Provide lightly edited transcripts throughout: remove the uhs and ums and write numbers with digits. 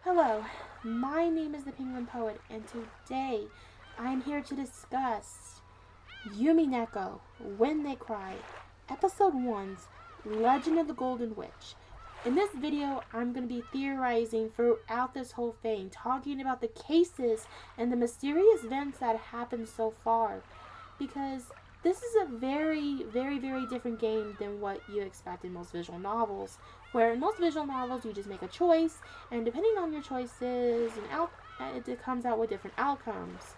Hello, my name is the Penguin Poet, and today I'm here to discuss Umineko When They Cry, Episode 1's Legend of the Golden Witch. In this video, I'm going to be theorizing throughout this whole thing, talking about the cases and the mysterious events that happened so far, because this is a very, very, very different game than what you expect in most visual novels, where in most visual novels you just make a choice, and depending on your choices, it comes out with different outcomes.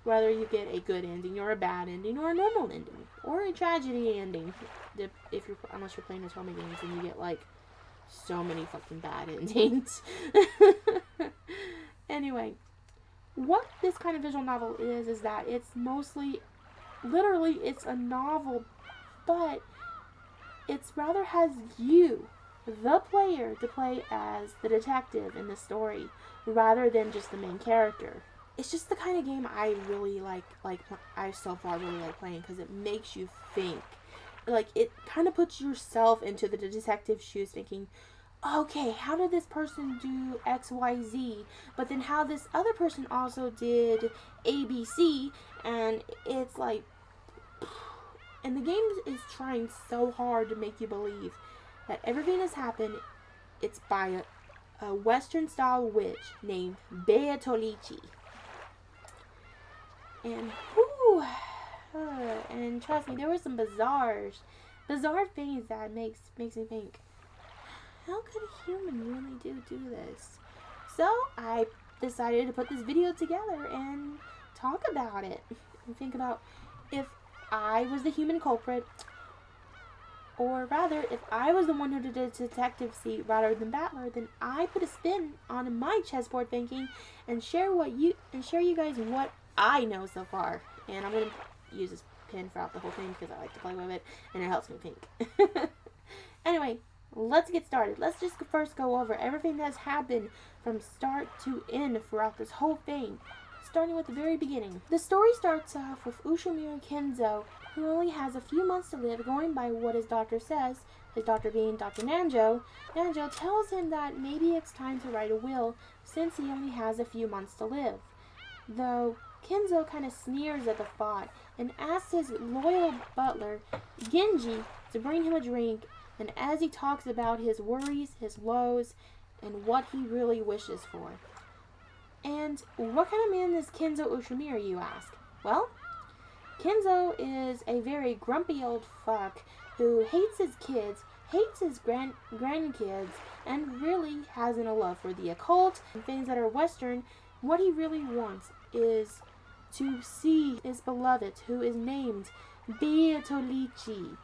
Whether you get a good ending, or a bad ending, or a normal ending, or a tragedy ending, unless you're playing Otome games and you get like so many fucking bad endings. Anyway, what this kind of visual novel is that it's mostly, literally, it's a novel, but it's rather has you, the player, to play as the detective in the story, rather than just the main character. It's just the kind of game I really I so far really like playing, because it makes you think. Like, it kind of puts yourself into the detective's shoes, thinking, okay, how did this person do X, Y, Z? But then how this other person also did A, B, C, and it's like, and the game is trying so hard to make you believe that everything that's happened, it's by a Western-style witch named Beatolici. And, and trust me, there were some bizarre things that makes me think, how could a human really do this? So I decided to put this video together and talk about it, and think about if I was the human culprit, or rather, if I was the one who did the detective seat rather than Battler, then I put a spin on my chessboard thinking and share you guys what I know so far. And I'm gonna use this pen throughout the whole thing because I like to play with it and it helps me think. Anyway, let's get started. Let's just first go over everything that's happened from start to end throughout this whole thing, starting with the very beginning. The story starts off with Ushimura Kenzo, who only has a few months to live, going by what his doctor says. His doctor being Dr. Nanjo. Nanjo tells him that maybe it's time to write a will, since he only has a few months to live. Though Kenzo kind of sneers at the thought and asks his loyal butler, Genji, to bring him a drink, and as he talks about his worries, his woes, and what he really wishes for. And what kind of man is Kenzo Ushimura, you ask? Well, Kenzo is a very grumpy old fuck who hates his kids, hates his grandkids, and really hasn't a love for the occult and things that are Western. What he really wants is to see his beloved, who is named Beatolici,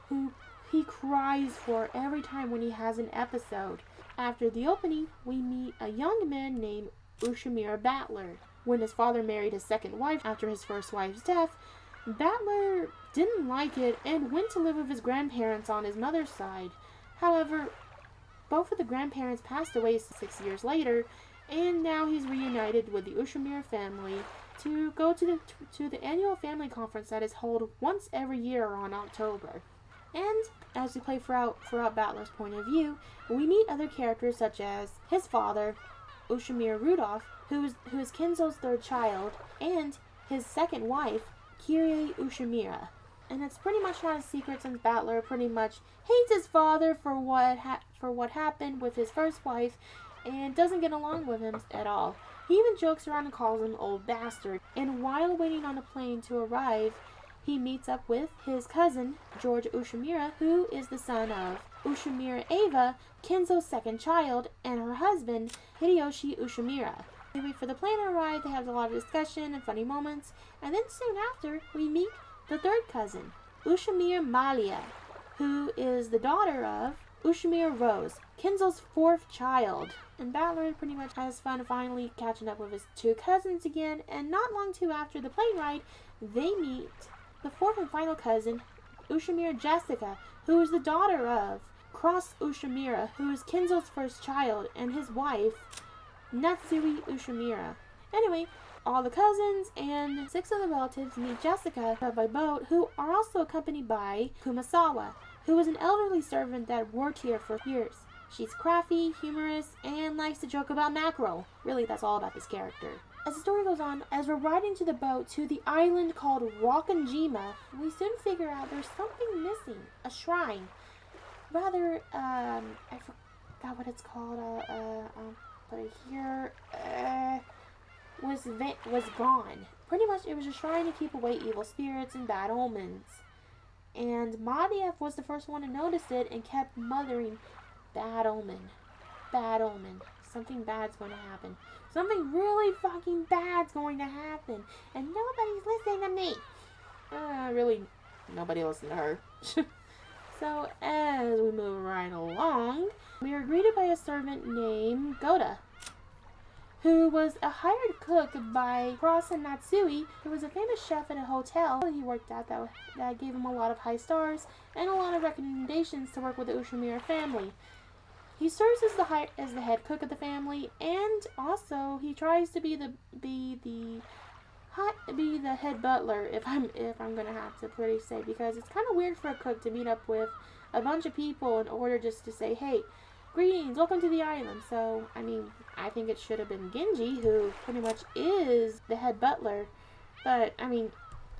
who he cries for every time when he has an episode. After the opening, we meet a young man named Ushimura Battler. When his father married his second wife after his first wife's death, Battler didn't like it and went to live with his grandparents on his mother's side. However, both of the grandparents passed away 6 years later, and now he's reunited with the Ushimura family to go to the annual family conference that is held once every year on October. And as we play throughout Battler's point of view, we meet other characters such as his father, Ushimura Rudolph, who is Kenzo's third child, and his second wife, Kirie Ushimura. And it's pretty much not a secret, since Battler pretty much hates his father for what happened with his first wife, and doesn't get along with him at all. He even jokes around and calls him old bastard. And while waiting on a plane to arrive, he meets up with his cousin, George Ushimura, who is the son of Ushimura Ava, Kenzo's second child, and her husband, Hideyoshi Ushimura. They wait for the plane to arrive, they have a lot of discussion and funny moments, and then soon after, we meet the third cousin, Ushimura Malia, who is the daughter of Ushimura Rose, Kenzo's fourth child. And Battler pretty much has fun finally catching up with his two cousins again, and not long too after the plane ride, they meet the fourth and final cousin, Ushimura Jessica, who is the daughter of Cross Ushimura, who is Kenzo's first child, and his wife, Natsui Ushimura. Anyway, all the cousins and 6 other relatives meet Jessica by boat, who are also accompanied by Kumasawa, who was an elderly servant that worked here for years. She's crafty, humorous, and likes to joke about mackerel. Really, that's all about this character. As the story goes on, as we're riding to the boat to the island called Rockanjima, we soon figure out there's something missing. A shrine. Rather, I forgot what it's called, put it here, was gone. Pretty much, it was a shrine to keep away evil spirits and bad omens. And Madiev was the first one to notice it and kept muttering, bad omen, bad omen. Something bad's going to happen. Something really fucking bad's going to happen. And nobody's listening to me. Really, nobody listened to her. So, as we move right along, we are greeted by a servant named Goda, who was a hired cook by Cross and Natsui, who was a famous chef at a hotel he worked at that gave him a lot of high stars and a lot of recommendations to work with the Ushimura family. He serves as the head cook of the family, and also he tries to be the head butler, if I'm gonna have to pretty say, because it's kind of weird for a cook to meet up with a bunch of people in order just to say, hey, greetings, welcome to the island. So, I mean, I think it should have been Genji, who pretty much is the head butler, but, I mean,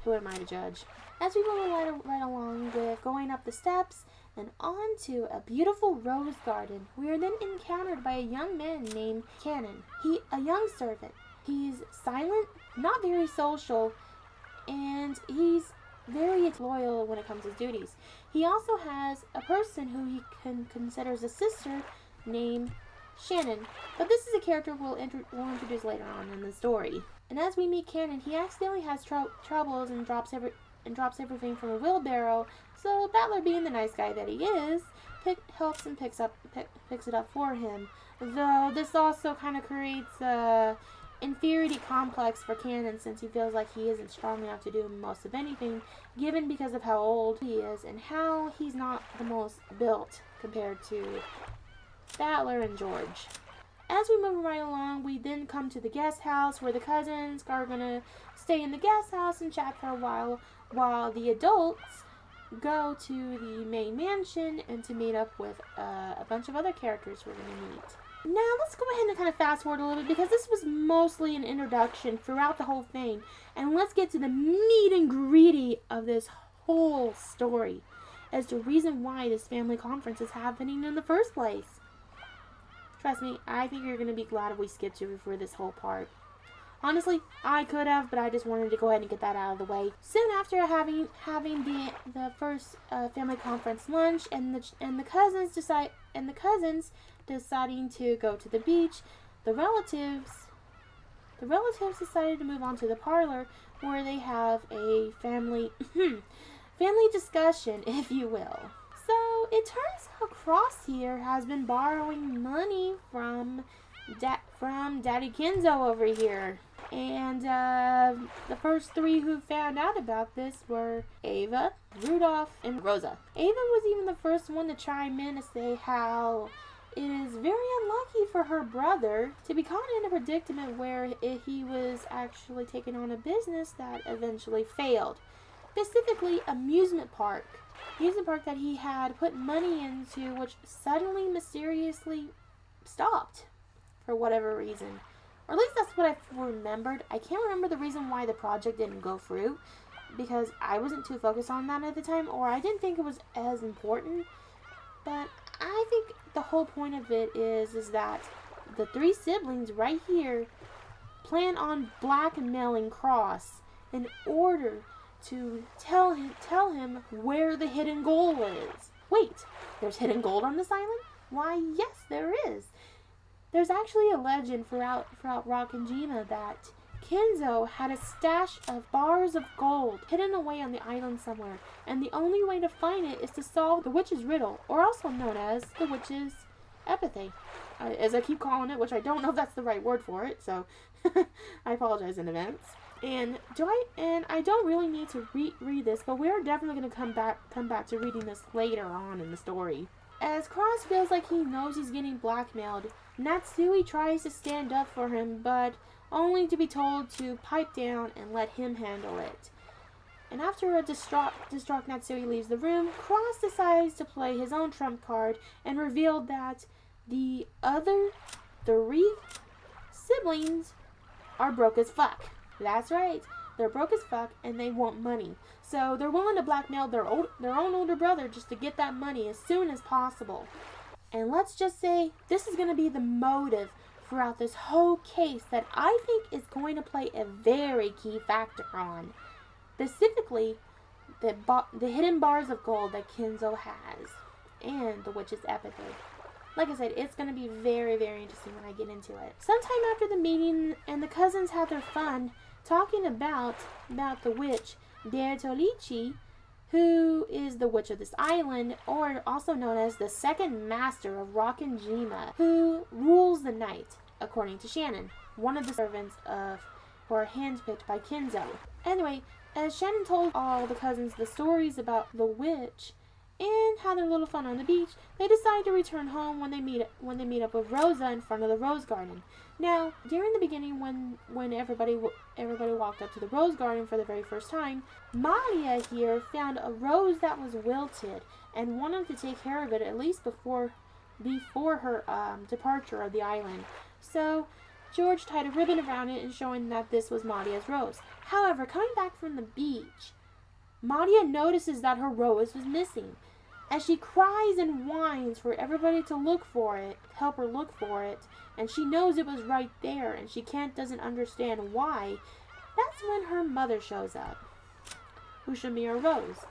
who am I to judge? As we go right along with going up the steps and onto a beautiful rose garden, we are then encountered by a young man named Cannon. A young servant. He's silent, not very social, and he's very loyal when it comes to his duties. He also has a person who he considers a sister named Shannon, but this is a character we'll introduce later on in the story. And as we meet Cannon, he accidentally has troubles and drops everything from a wheelbarrow. So Battler, being the nice guy that he is, helps and picks it up for him. Though this also kind of creates a inferiority complex for Cannon, since he feels like he isn't strong enough to do most of anything, given because of how old he is and how he's not the most built compared to Battler and George. As we move right along, we then come to the guest house where the cousins are gonna stay in the guest house and chat for a while the adults go to the main mansion and to meet up with a bunch of other characters we're gonna meet. Now, let's go ahead and kind of fast forward a little bit, because this was mostly an introduction throughout the whole thing. And let's get to the meat and greedy of this whole story as to the reason why this family conference is happening in the first place. Trust me, I think you're going to be glad if we skipped over this whole part. Honestly, I could have, but I just wanted to go ahead and get that out of the way. Soon after having the first family conference lunch and the cousins deciding to go to the beach, the relatives decided to move on to the parlor, where they have a family discussion, if you will. So it turns out Cross here has been borrowing money from Daddy Kenzo over here. And the first three who found out about this were Ava, Rudolph, and Rosa. Ava was even the first one to chime in to say how it is very unlucky for her brother to be caught in a predicament where he was actually taking on a business that eventually failed. Specifically, amusement park that he had put money into, which suddenly mysteriously stopped for whatever reason. Or at least that's what I remembered. I can't remember the reason why the project didn't go through, because I wasn't too focused on that at the time, or I didn't think it was as important. But I think the whole point of it is that the three siblings right here plan on blackmailing Cross in order to tell him where the hidden gold is. Wait, there's hidden gold on this island? Why, yes, there is. There's actually a legend throughout Rockanjima that Kenzo had a stash of bars of gold hidden away on the island somewhere, and the only way to find it is to solve the witch's riddle, or also known as the witch's epithet, as I keep calling it, which I don't know if that's the right word for it, so I apologize in advance. And I don't really need to read this, but we're definitely going to come back to reading this later on in the story. As Cross feels like he knows he's getting blackmailed, Natsui tries to stand up for him, but only to be told to pipe down and let him handle it. And after a distraught Natsui leaves the room, Cross decides to play his own trump card and revealed that the other 3 siblings are broke as fuck. That's right. They're broke as fuck and they want money. So they're willing to blackmail their own older brother just to get that money as soon as possible. And let's just say this is going to be the motive throughout this whole case that I think is going to play a very key factor on. Specifically, the hidden bars of gold that Kenzo has. And the witch's epithet. Like I said, it's going to be very, very interesting when I get into it. Sometime after the meeting and the cousins had their fun talking about the witch Bertolucci, who is the witch of this island, or also known as the second master of Rockinjima, who rules the night, according to Shannon, one of the servants who are handpicked by Kenzo. Anyway, as Shannon told all the cousins the stories about the witch and had their little fun on the beach, they decide to return home when they meet up with Rosa in front of the rose garden. Now, during the beginning, when everybody walked up to the rose garden for the very first time, Maria here found a rose that was wilted and wanted to take care of it at least before her departure of the island. So George tied a ribbon around it and showing that this was Maria's rose. However, coming back from the beach, Maria notices that her rose was missing. As she cries and whines for everybody to help her look for it, and she knows it was right there and she doesn't understand why, that's when her mother shows up, Ushamira Rose.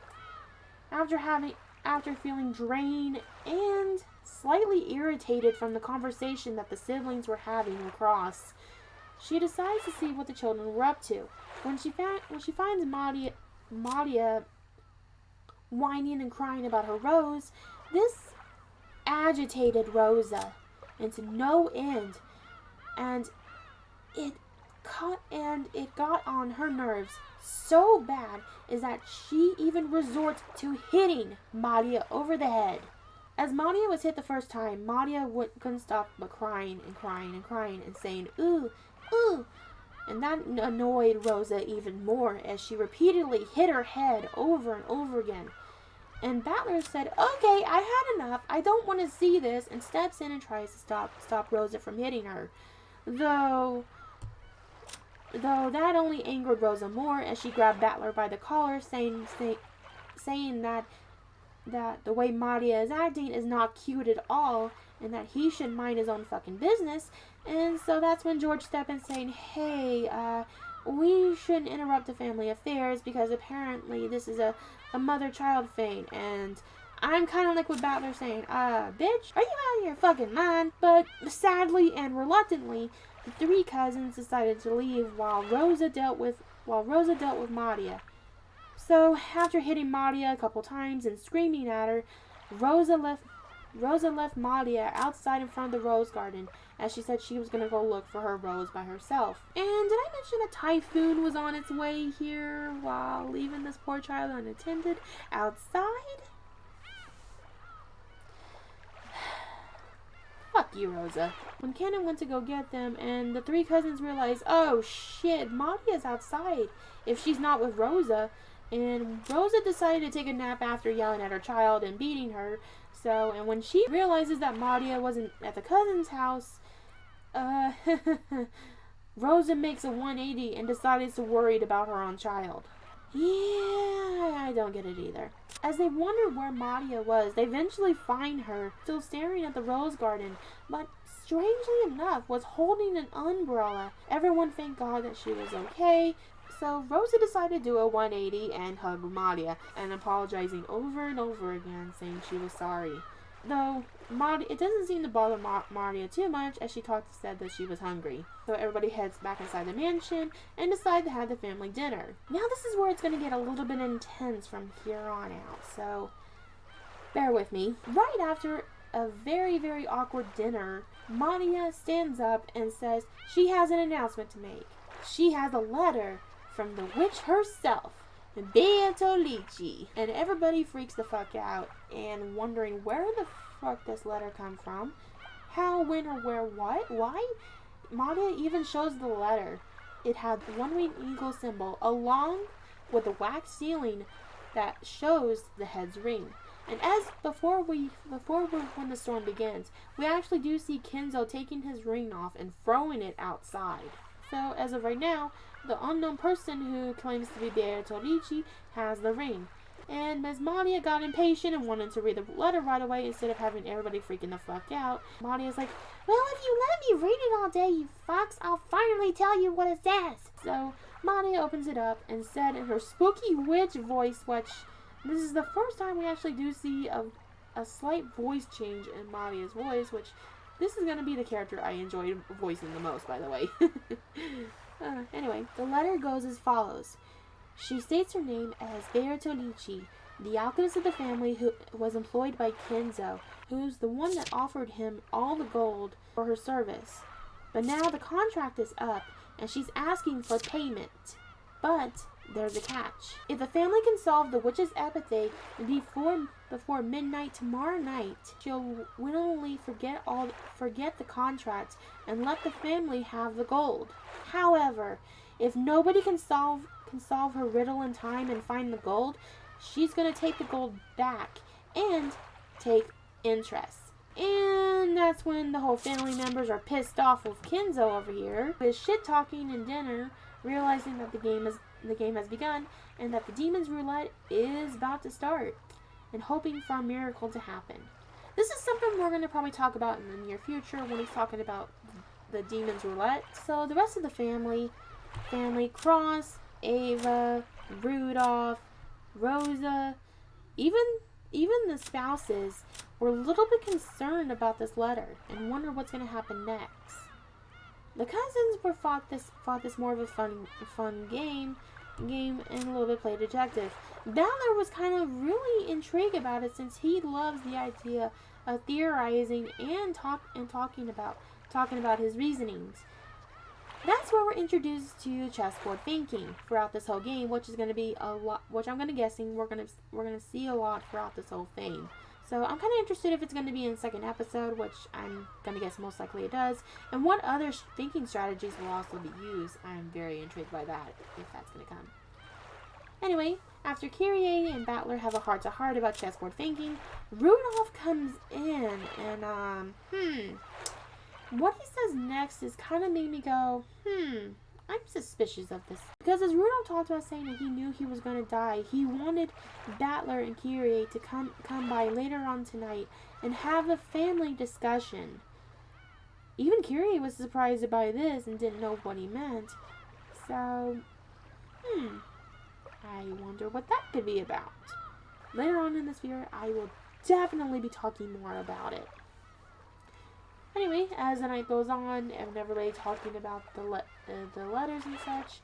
After feeling drained and slightly irritated from the conversation that the siblings were having across, she decides to see what the children were up to. When she finds Maria whining and crying about her rose, this agitated Rosa into no end, and it got on her nerves so bad is that she even resorts to hitting Maria over the head. As Maria was hit the first time, Maria couldn't stop but crying and crying and crying and saying, "Ooh, ooh." And that annoyed Rosa even more as she repeatedly hit her head over and over again. And Battler said, "Okay, I had enough. I don't want to see this," and steps in and tries to stop Rosa from hitting her. Though that only angered Rosa more as she grabbed Battler by the collar, saying that the way Maria is acting is not cute at all, and that he should mind his own fucking business. And so that's when George stepped in saying, "Hey, we shouldn't interrupt the family affairs because apparently this is a mother-child thing." And I'm kind of like what Battler's saying, "Bitch, are you out of your fucking mind?" But sadly and reluctantly, the 3 cousins decided to leave while Rosa dealt with Maria. So after hitting Maria a couple times and screaming at her, Rosa left Maria outside in front of the rose garden, as she said she was going to go look for her rose by herself. And did I mention a typhoon was on its way here while leaving this poor child unattended outside? Fuck you, Rosa. When Cannon went to go get them, and the 3 cousins realized, oh shit, Maria's outside if she's not with Rosa. And Rosa decided to take a nap after yelling at her child and beating her. So, and when she realizes that Maria wasn't at the cousin's house, Rosa makes a 180 and decides to worry about her own child. Yeah, I don't get it either. As they wonder where Maria was, they eventually find her still staring at the rose garden, but strangely enough was holding an umbrella. Everyone thanked God that she was okay. So Rosa decided to do a 180 and hug Maria, and apologizing over and over again, saying she was sorry. Though it doesn't seem to bother Maria too much, as she said that she was hungry. So everybody heads back inside the mansion and decide to have the family dinner. Now this is where it's going to get a little bit intense from here on out, so bear with me. Right after a very, very awkward dinner, Maria stands up and says she has an announcement to make. She has a letter from the witch herself, Bertolucci. And everybody freaks the fuck out and wondering where the fuck this letter come from, how, when, or where, what, why. Maria even shows the letter. It had the one-winged eagle symbol along with the wax ceiling that shows the head's ring. And when the storm begins, we actually do see Kenzo taking his ring off and throwing it outside. So as of right now, the unknown person who claims to be Bertolucci has the ring. And Ms. Madia got impatient and wanted to read the letter right away instead of having everybody freaking the fuck out. Madia's like, well, if you let me read it all day, you fucks, I'll finally tell you what it says. So Madia opens it up and said in her spooky witch voice, which this is the first time we actually do see a slight voice change in Madia's voice, which this is going to be the character I enjoy voicing the most, by the way. Anyway, the letter goes as follows. She states her name as Bertolucci, the alchemist of the family who was employed by Kenzo, who's the one that offered him all the gold for her service. But now the contract is up, and she's asking for payment. But there's a catch. If the family can solve the witch's epithet before midnight tomorrow night, she'll willingly forget the contract and let the family have the gold. However, if nobody can solve her riddle in time and find the gold, she's gonna take the gold back and take interest. And that's when the whole family members are pissed off with Kenzo over here, who is shit talking in dinner, realizing that the game has begun and that the demon's roulette is about to start, and hoping for a miracle to happen. This is something we're going to probably talk about in the near future when he's talking about the demon's roulette. So the rest of the family, Cross, Ava, Rudolph, Rosa, even the spouses were a little bit concerned about this letter and wonder what's going to happen next. The cousins thought this more of a fun game and a little bit play detective. Battler was kind of really intrigued about it since he loves the idea of theorizing and talking about his reasonings. That's where we're introduced to chessboard thinking throughout this whole game, which is going to be a lot, which I'm going to guessing we're going to see a lot throughout this whole thing. So I'm kind of interested if it's going to be in the second episode, which I'm going to guess most likely it does, and what other thinking strategies will also be used. I'm very intrigued by that, if that's going to come. Anyway, after Kyrie and Battler have a heart-to-heart about chessboard thinking, Rudolph comes in, and, what he says next is kind of made me go, I'm suspicious of this. Because as Rudolph talked about saying that he knew he was going to die, he wanted Battler and Kyrie to come by later on tonight and have a family discussion. Even Kyrie was surprised by this and didn't know what he meant. So, I wonder what that could be about. Later on in this video, I will definitely be talking more about it. Anyway, as the night goes on, everybody talking about the letters and such.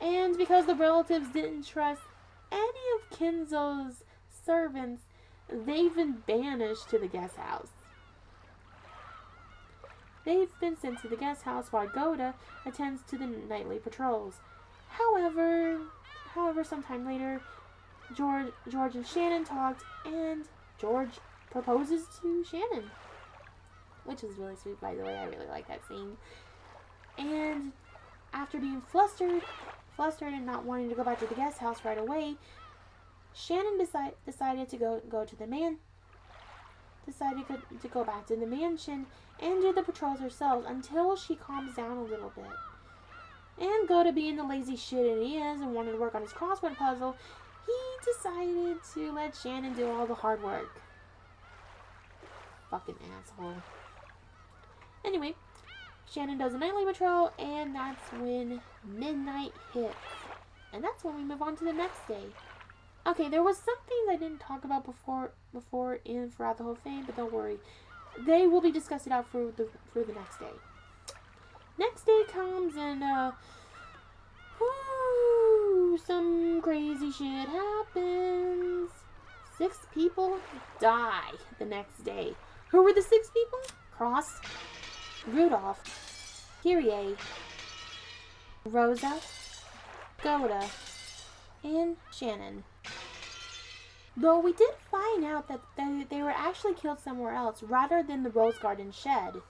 And because the relatives didn't trust any of Kenzo's servants, they've been banished to the guest house. They've been sent to the guest house while Goda attends to the nightly patrols. However, sometime later, George and Shannon talked, and George proposes to Shannon. Which is really sweet, by the way. I really like that scene. And after being flustered and not wanting to go back to the guest house right away, Shannon decided to go to the go back to the mansion and do the patrols herself until she calms down a little bit. And Goda, being the lazy shit he is and wanted to work on his crossword puzzle, he decided to let Shannon do all the hard work. Fucking asshole. Anyway, Shannon does a nightly patrol, and that's when midnight hits. And that's when we move on to the next day. Okay, there was some things I didn't talk about before and throughout the whole thing, but don't worry. They will be discussed out through the next day. Next day comes, and, some crazy shit happens. 6 people die the next day. Who were the 6 people? Cross, Rudolph, Kyrie, Rosa, Goda, and Shannon. Though we did find out that they were actually killed somewhere else rather than the Rose Garden shed.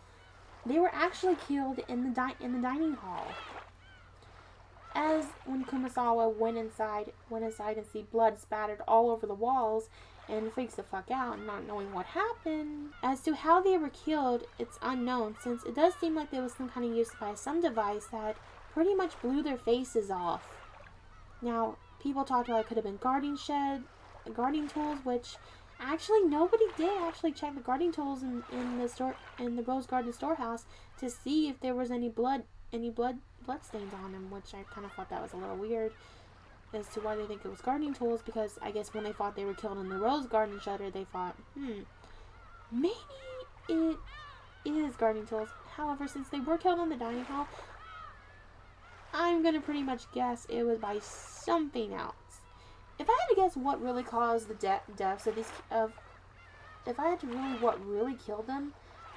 They were actually killed in the dining hall. As when Kumasawa went inside and see blood spattered all over the walls, and freaks the fuck out, not knowing what happened. As to how they were killed, it's unknown, since it does seem like there was some kind of use by some device that pretty much blew their faces off. Now, people talked about it could have been guarding tools, which actually nobody did actually check the guarding tools in the Rose Garden storehouse to see if there was any blood stains on them, which I kind of thought that was a little weird as to why they think it was gardening tools, because I guess when they thought they were killed in the Rose Garden shutter, they thought, maybe it is gardening tools. However, since they were killed in the dining hall, I'm gonna pretty much guess it was by something else. If I had to guess what really caused the deaths of these, if I had to what really killed them,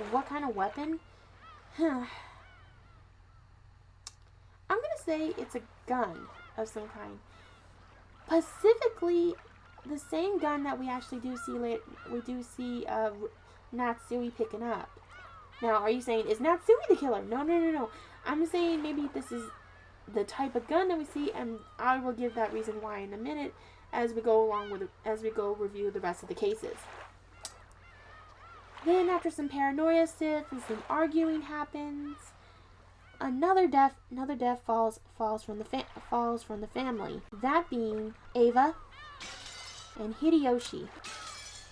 what kind of weapon, I'm gonna say it's a gun of some kind. Specifically, the same gun that we actually do see later. We do see Natsui picking up. Now, are you saying is Natsui the killer? No. I'm saying maybe this is the type of gun that we see, and I will give that reason why in a minute as we go review the rest of the cases. Then, after some paranoia sits and some arguing happens, another death falls from the family. That being Ava and Hideyoshi.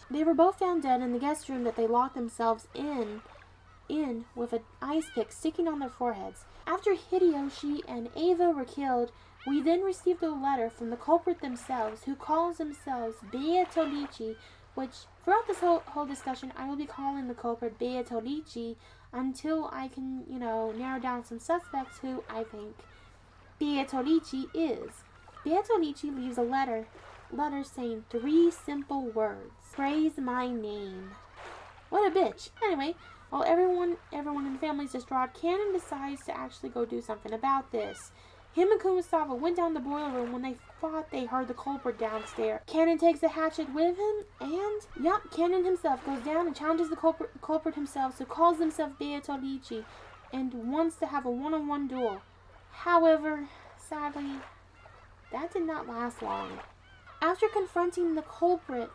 They were both found dead in the guest room that they locked themselves in with an ice pick sticking on their foreheads. After Hideyoshi and Ava were killed, we then received a letter from the culprit themselves, who calls themselves Beatolichi, which throughout this whole discussion I will be calling the culprit Beatolichi until I can, narrow down some suspects who I think Beatolichi is. Beatolichi leaves a letter saying 3 simple words. Praise my name. What a bitch. Anyway, while everyone in the family is distraught, Cannon decides to actually go do something about this. Him and Kumasawa went down the boiler room when they thought they heard the culprit downstairs. Cannon takes the hatchet with him, and Cannon himself goes down and challenges the culprit himself, who calls himself Beatolichi, and wants to have a one-on-one duel. However, sadly, that did not last long. After confronting the culprit,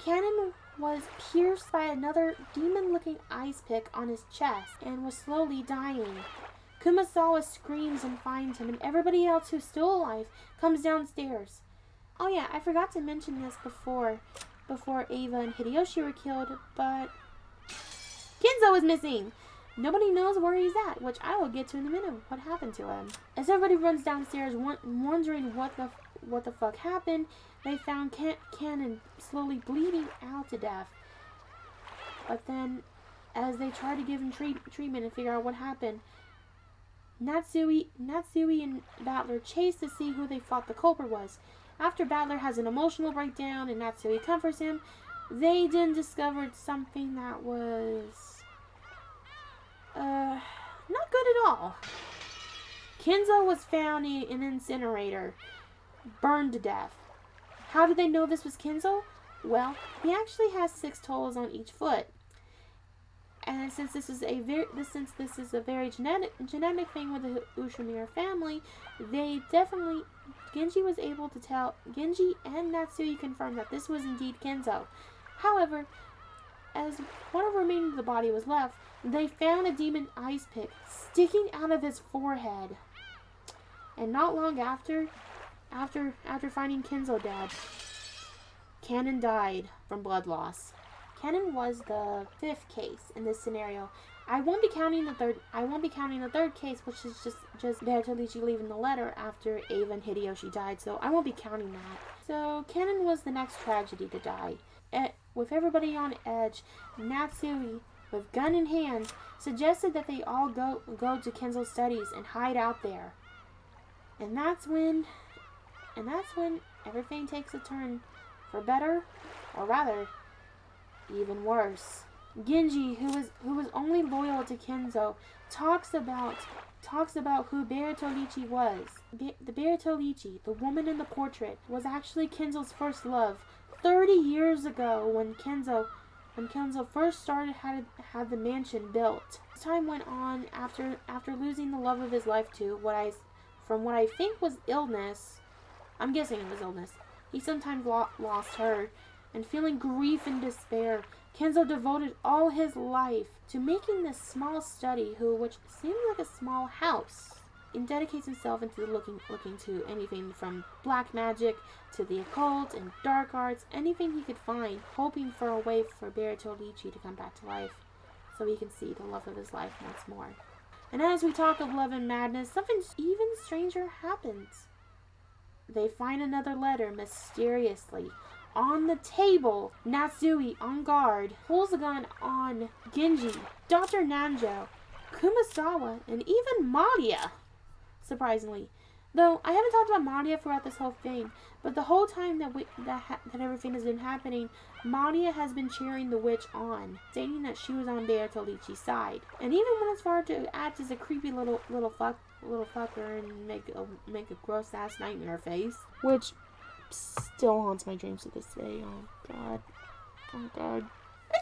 Cannon was pierced by another demon-looking ice pick on his chest and was slowly dying. Kumasawa screams and finds him, and everybody else who's still alive comes downstairs. Oh yeah, I forgot to mention this before Ava and Hideyoshi were killed, but Kenzo is missing. Nobody knows where he's at, which I will get to in a minute. What happened to him? As everybody runs downstairs, wondering what the fuck happened, they found Cannon slowly bleeding out to death. But then, as they try to give him treatment and figure out what happened, Natsui and Battler chase to see who they thought the culprit was. After Battler has an emotional breakdown and Natsui comforts him, they then discovered something that was not good at all. Kenzo was found in an incinerator, burned to death. How did they know this was Kenzo? Well, he actually has 6 toes on each foot. And since this is a very genetic thing with the Ushimura family, Genji was able to tell, Genji and Natsui confirmed that this was indeed Kenzo. However, as one remaining of the body was left, they found a demon ice pick sticking out of his forehead. And not long after finding Kenzo dead, Cannon died from blood loss. Cannon was the 5th case in this scenario. I won't be counting the third case, which is just Beatolichi leaving the letter after Ava and Hideyoshi died, so I won't be counting that. So Cannon was the next tragedy to die. With everybody on edge, Natsui, with gun in hand, suggested that they all go to Kenzo's studies and hide out there. And that's when everything takes a turn for better, or rather, even worse. Genji, who was only loyal to Kenzo, talks about who Beatolichi was. The Beatolichi, the woman in the portrait, was actually Kenzo's first love. 30 years ago, when Kenzo first started had the mansion built. As time went on, after losing the love of his life to what I think was illness, I'm guessing it was illness. He sometimes lost her. and feeling grief and despair, Kenzo devoted all his life to making this small study, which seemed like a small house, and dedicates himself into looking to anything from black magic to the occult and dark arts, anything he could find, hoping for a way for Bertolucci to come back to life so he can see the love of his life once more. And as we talk of love and madness, something even stranger happens. They find another letter mysteriously on the table. Natsui, on guard, pulls a gun on Genji, Dr. Nanjo, Kumasawa, and even Maria. Surprisingly. Though, I haven't talked about Maria throughout this whole thing, but the whole time that everything has been happening, Maria has been cheering the witch on, stating that she was on Bertolucci's side. And even when it's hard to act as a creepy little fucker and make a gross ass nightmare face, which still haunts my dreams to this day. Oh god.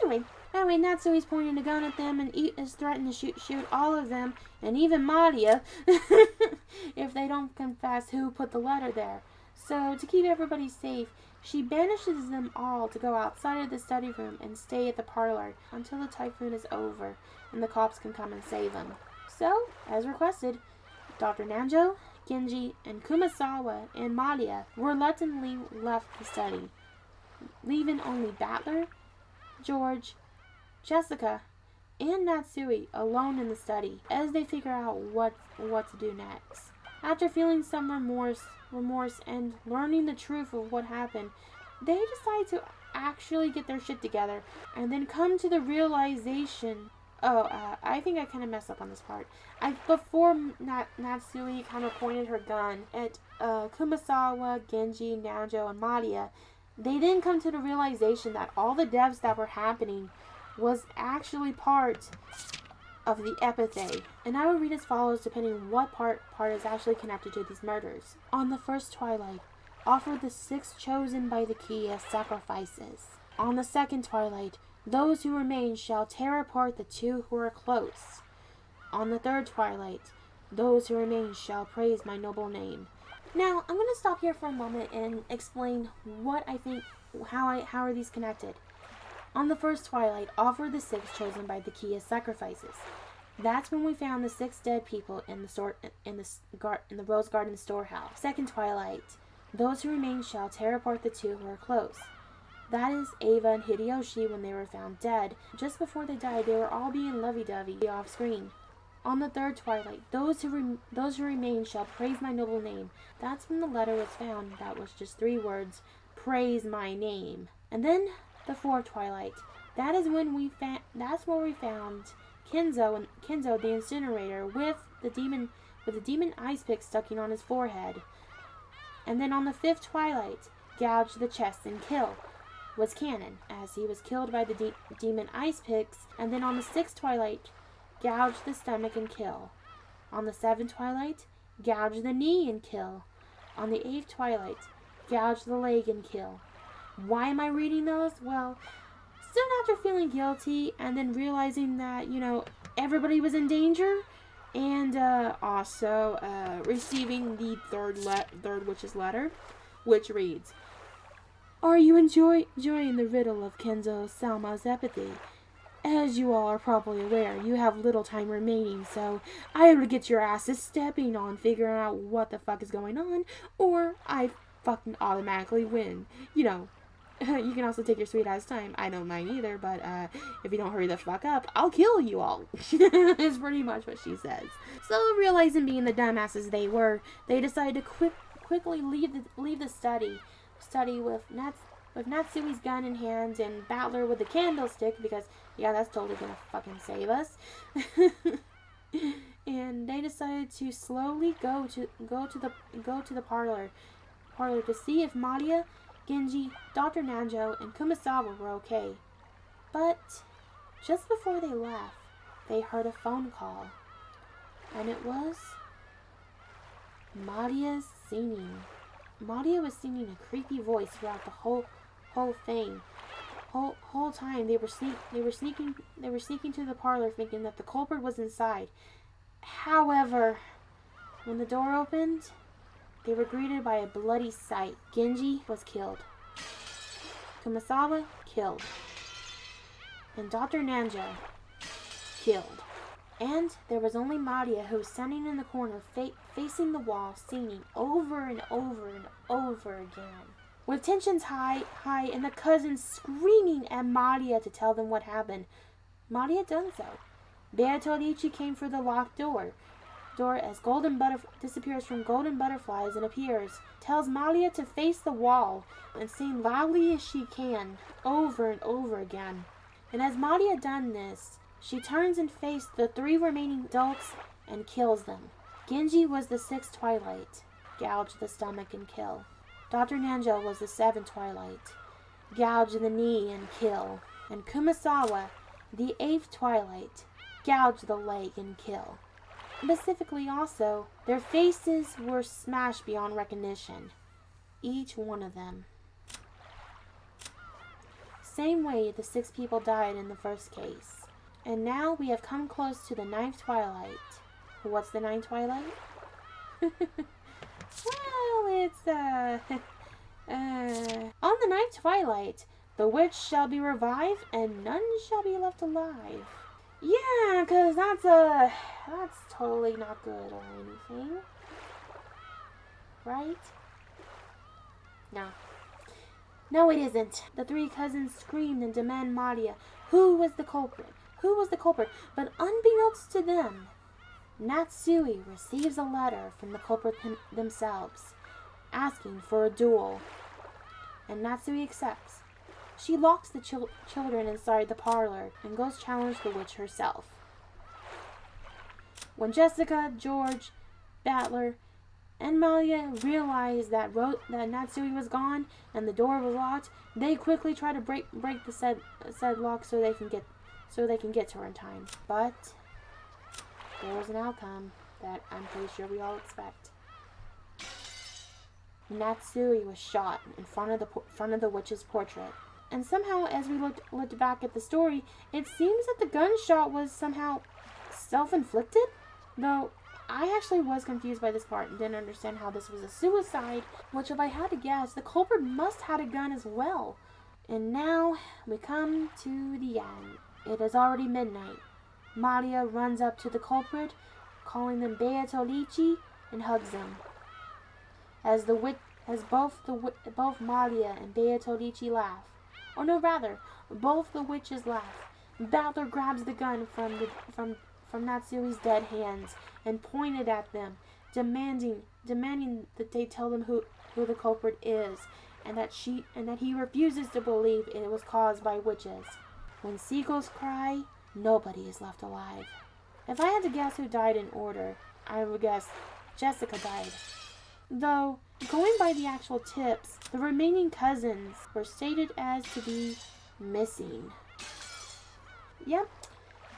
Anyway, Natsui's pointing a gun at them and is threatening to shoot all of them, and even Maria, if they don't confess who put the letter there. So, to keep everybody safe, she banishes them all to go outside of the study room and stay at the parlor until the typhoon is over and the cops can come and save them. So, as requested, Dr. Nanjo, Genji, and Kumasawa and Maria reluctantly left the study, leaving only Battler, George, Jessica, and Natsui alone in the study as they figure out what to do next. After feeling some remorse and learning the truth of what happened, they decide to actually get their shit together and then come to the realization. I think I kind of messed up on this part. Before Natsui kind of pointed her gun at Kumasawa, Genji, Nanjo, and Maria, they then come to the realization that all the deaths that were happening was actually part of the epithet. And I will read as follows depending on what part is actually connected to these murders. On the first twilight, offer the 6 chosen by the key as sacrifices. On the second twilight, those who remain shall tear apart the 2 who are close. On the third twilight, those who remain shall praise my noble name. Now, I'm going to stop here for a moment and explain what I think, how are these connected. On the first twilight, offer the 6 chosen by the key as sacrifices. That's when we found the 6 dead people in the Rose Garden storehouse. Second twilight, those who remain shall tear apart the 2 who are close. That is Ava and Hideyoshi when they were found dead. Just before they died, they were all being lovey-dovey off screen. On the third twilight, those who remain shall praise my noble name. That's when the letter was found. That was just 3 words: praise my name. And then the fourth twilight. That is when that's where we found Kenzo the incinerator with the demon ice pick stuck on his forehead. And then on the fifth twilight, gouge the chest and kill was canon, as he was killed by the demon ice picks. And then on the sixth twilight, gouge the stomach and kill. On the seventh twilight, gouge the knee and kill. On the eighth twilight, gouge the leg and kill. Why am I reading those? Well, soon after feeling guilty and then realizing that, everybody was in danger, and also receiving the third witch's letter, which reads, "Are you enjoying the riddle of Kenzo Salma's epithet? As you all are probably aware, you have little time remaining, so either get your asses stepping on figuring out what the fuck is going on, or I fucking automatically win. You can also take your sweet ass time. I don't mind either, but if you don't hurry the fuck up, I'll kill you all." Is pretty much what she says. So, realizing being the dumbasses they were, they decided to quickly leave the study with Natsumi's gun in hand and Battler with the candlestick, because that's totally gonna fucking save us. And they decided to slowly go to the parlor to see if Maria, Genji, Dr. Nanjo, and Kumasawa were okay. But just before they left, they heard a phone call, and it was Maria's singing. Maria was singing a creepy voice throughout the whole thing. Whole time they were sneaking to the parlor, thinking that the culprit was inside. However, when the door opened, they were greeted by a bloody sight. Genji was killed. Kumasawa, killed. And Dr. Nanja, killed. And there was only Maria, who was standing in the corner, facing the wall, singing over and over and over again. With tensions high, and the cousins screaming at Maria to tell them what happened. Maria done so. Beatrice came for the locked door as golden disappears from golden butterflies and appears, tells Maria to face the wall and sing loudly as she can, over and over again. And as Maria done this, she turns and faces the 3 remaining adults and kills them. Genji was the 6th Twilight, gouge the stomach and kill. Dr. Nanja was the 7th Twilight, gouge the knee and kill. And Kumasawa, the 8th Twilight, gouge the leg and kill. Specifically also, their faces were smashed beyond recognition. Each one of them. Same way the 6 people died in the first case. And now we have come close to the 9th Twilight. What's the 9th Twilight? Well, it's, on the 9th Twilight, the witch shall be revived and none shall be left alive. Yeah, 'cause that's totally not good or anything. Right? No. No, it isn't. The 3 cousins screamed and demanded Maria. Who was the culprit? Who was the culprit? But unbeknownst to them, Natsui receives a letter from the culprit themselves, asking for a duel. And Natsui accepts. She locks the children inside the parlor and goes challenge the witch herself. When Jessica, George, Battler, and Malia realize that Natsui was gone and the door was locked, they quickly try to break the said lock so they can get to her in time. But there was an outcome that I'm pretty sure we all expect. Natsui was shot in front of the witch's portrait. And somehow, as we looked back at the story, it seems that the gunshot was somehow self-inflicted. Though, I actually was confused by this part and didn't understand how this was a suicide, which if I had to guess, the culprit must have had a gun as well. And now, we come to the end. It is already midnight. Maria runs up to the culprit, calling them Beatrice, and hugs him. As both Maria and Beatrice laugh. Or no, rather, both the witches laugh. Battler grabs the gun from Natsui's dead hands and pointed at them, demanding that they tell them who the culprit is, and that he refuses to believe it was caused by witches. When seagulls cry, nobody is left alive. If I had to guess who died in order, I would guess Jessica died. Though, going by the actual tips, the remaining cousins were stated as to be missing. Yep,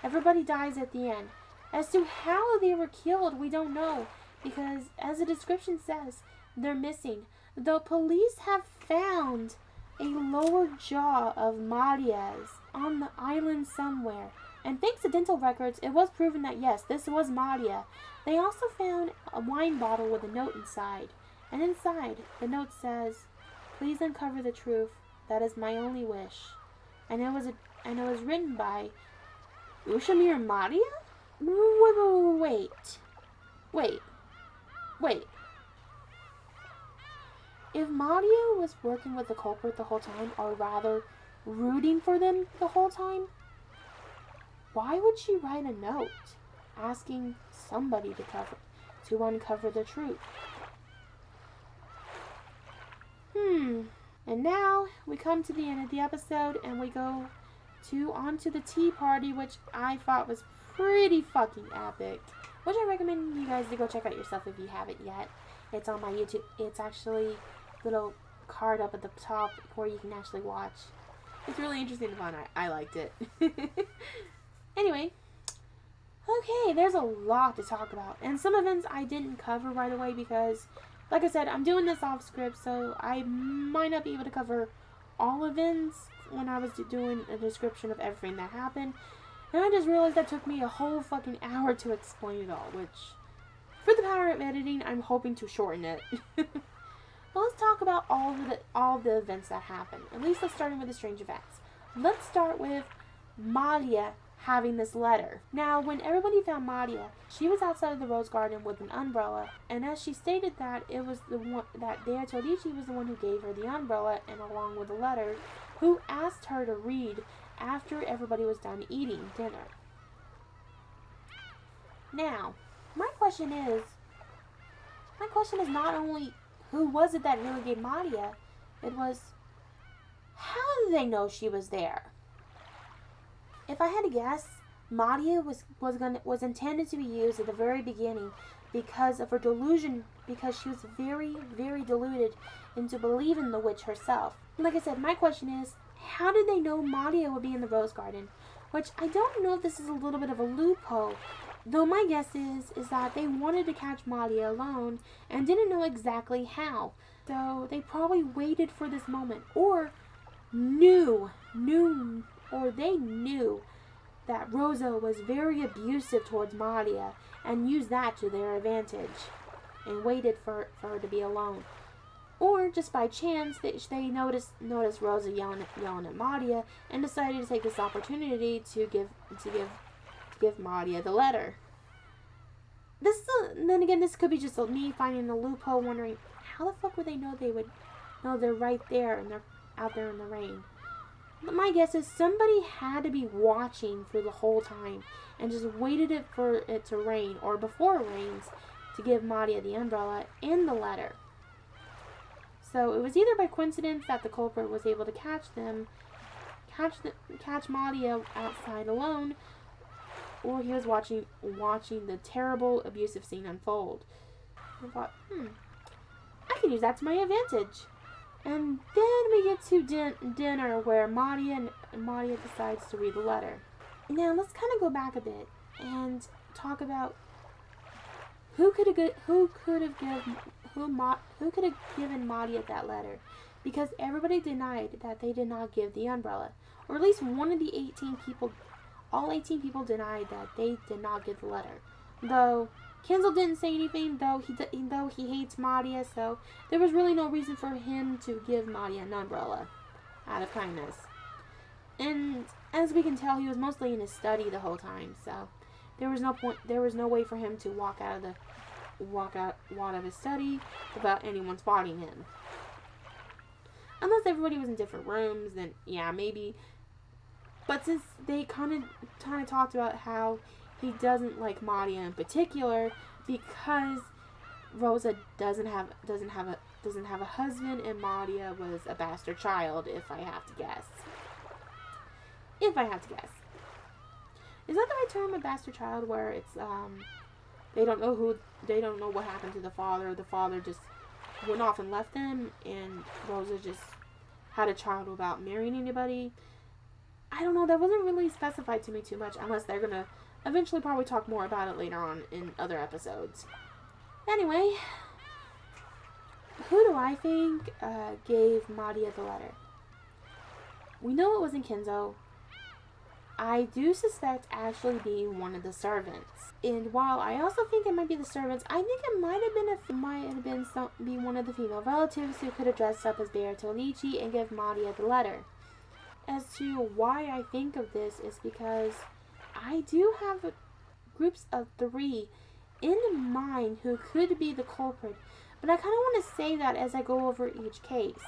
everybody dies at the end. As to how they were killed, we don't know, because as the description says, they're missing. The police have found a lower jaw of Maria's on the island somewhere. And thanks to dental records, it was proven that yes, this was Maria. They also found a wine bottle with a note inside. And inside, the note says, "Please uncover the truth. That is my only wish." And it was written by Ushamir Maria? Wait. If Maria was working with the culprit the whole time, or rather, rooting for them the whole time, why would she write a note asking somebody to uncover the truth? And now we come to the end of the episode and we go onto the tea party, which I thought was pretty fucking epic. Which I recommend you guys to go check out yourself if you haven't yet. It's on my YouTube. It's actually a little card up at the top where you can actually watch. It's really interesting and fun. I liked it. Anyway, okay, there's a lot to talk about. And some events I didn't cover right away because, like I said, I'm doing this off script, so I might not be able to cover all events when I was doing a description of everything that happened. And I just realized that took me a whole fucking hour to explain it all, which, for the power of editing, I'm hoping to shorten it. Well, let's talk about all the events that happened. At least let's start with the strange events. Let's start with Malia having this letter. Now, when everybody found Malia, she was outside of the rose garden with an umbrella, and as she stated that it was the one that Hideyoshi was the one who gave her the umbrella and along with the letter, who asked her to read after everybody was done eating dinner. Now, my question is not only who was it that really gave Malia, it was how did they know she was there? If I had to guess, Malia was intended to be used at the very beginning because of her delusion, because she was very, very deluded into believing the witch herself. Like I said, my question is, how did they know Malia would be in the rose garden? Which I don't know if this is a little bit of a loophole, though my guess is that they wanted to catch Malia alone and didn't know exactly how. So they probably waited for this moment, or they knew that Rosa was very abusive towards Malia and used that to their advantage and waited for her to be alone. Or just by chance, they noticed Rosa yelling at Malia and decided to take this opportunity to give Malia the letter. Then again, this could be just me finding a loophole, wondering how the fuck would they know they're right there and they're out there in the rain. But my guess is somebody had to be watching for the whole time and just waited for it to rain, or before it rains, to give Malia the umbrella and the letter. So it was either by coincidence that the culprit was able to catch Malia outside alone, or he was watching the terrible abusive scene unfold. I thought, I can use that to my advantage. And then we get to dinner where Malia decides to read the letter. Now let's kind of go back a bit and talk about who could have given Malia that letter, because everybody denied that they did not give the umbrella, or at least one of the 18 people. All 18 people denied that they did not give the letter. Though Kenzo didn't say anything, though he hates Malia, so there was really no reason for him to give Malia an umbrella out of kindness. And as we can tell, he was mostly in his study the whole time, so there was no way for him to walk out of his study without anyone spotting him. Unless everybody was in different rooms, then yeah, maybe. But since they kind of talked about how he doesn't like Malia in particular because Rosa doesn't have a husband and Malia was a bastard child, if I have to guess. Is that the right term, a bastard child, where it's they don't know what happened to the father. The father just went off and left them, and Rosa just had a child without marrying anybody. I don't know, that wasn't really specified to me too much, unless they're gonna eventually probably talk more about it later on in other episodes. Anyway, who do I think gave Malia the letter? We know it wasn't Kenzo. I do suspect actually being one of the servants. And while I also think it might be the servants, I think it might have been one of the female relatives who could have dressed up as Hideyoshi and give Malia the letter. As to why I think of this is because I do have groups of 3 in mind who could be the culprit, but I kind of want to say that as I go over each case,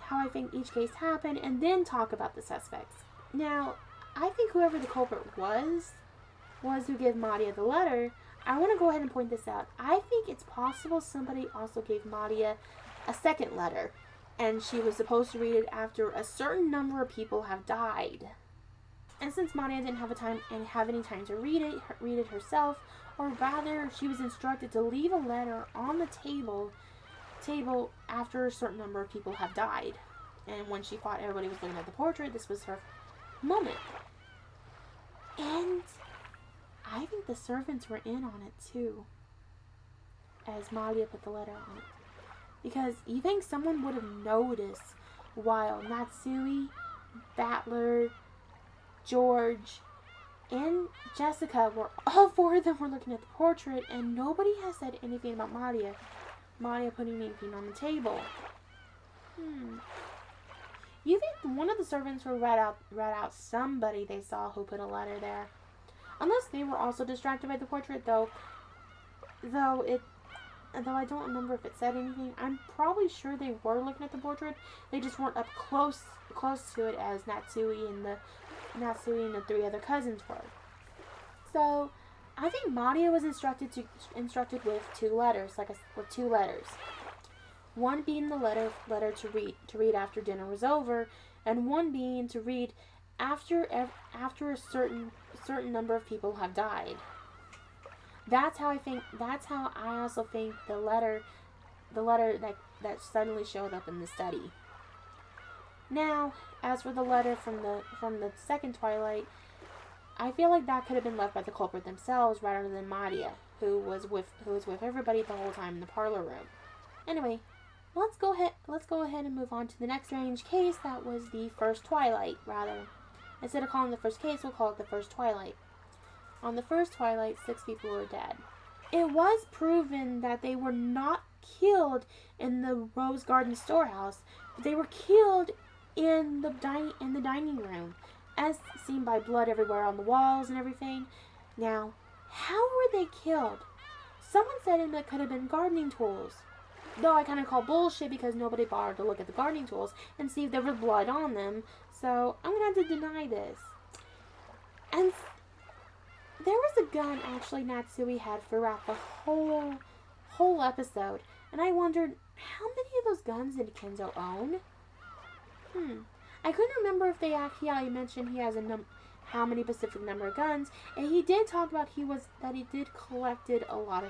how I think each case happened, and then talk about the suspects. Now, I think whoever the culprit was who gave Malia the letter. I want to go ahead and point this out. I think it's possible somebody also gave Malia a second letter, and she was supposed to read it after a certain number of people have died. And since Malia didn't have any time to read it herself, or rather, she was instructed to leave a letter on the table after a certain number of people have died. And when she thought everybody was looking at the portrait, this was her moment. And I think the servants were in on it too, as Malia put the letter on it. Because you think someone would have noticed while Natsui, Battler, George, and Jessica all 4 of them were looking at the portrait, and nobody has said anything about Malia. Madia putting anything on the table. You think one of the servants will rat out somebody they saw who put a letter there. Unless they were also distracted by the portrait, though I don't remember if it said anything. I'm probably sure they were looking at the portrait. They just weren't up close to it as Natsui and the three other cousins were. So I think Madia was instructed with two letters, with two letters. One being the letter to read after dinner was over, and one being to read after a certain number of people have died. That's how I also think the letter that suddenly showed up in the study. Now, as for the letter from the second Twilight, I feel like that could have been left by the culprit themselves rather than Madia, who was with everybody the whole time in the parlor room. Anyway, let's go ahead and move on to the next strange case. That was the First Twilight, rather. Instead of calling it the first case, we'll call it the First Twilight. On the First Twilight, 6 people were dead. It was proven that they were not killed in the Rose Garden storehouse, but they were killed in the dining room, as seen by blood everywhere on the walls and everything. Now, how were they killed? Someone said it could have been gardening tools. Though I kind of call bullshit because nobody bothered to look at the gardening tools and see if there was blood on them. So I'm going to have to deny this. And there was a gun actually Natsui had throughout the whole episode. And I wondered, how many of those guns did Kenzo own? I couldn't remember if they actually mentioned he has how many specific number of guns. And he did talk about that he did collected a lot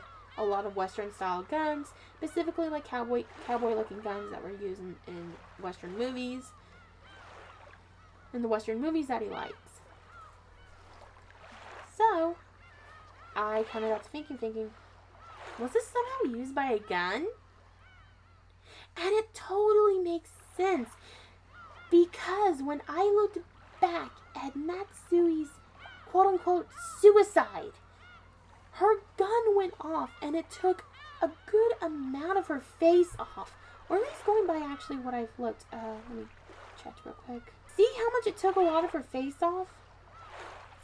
of Western style guns, specifically like cowboy looking guns that were used in Western movies. In the Western movies that he likes. So, I kind of got to thinking, was this somehow used by a gun? And it totally makes sense, because when I looked back at Natsui's quote-unquote suicide, her gun went off and it took a good amount of her face off. Or at least going by actually what I've looked. Let me check real quick. See how much it took a lot of her face off?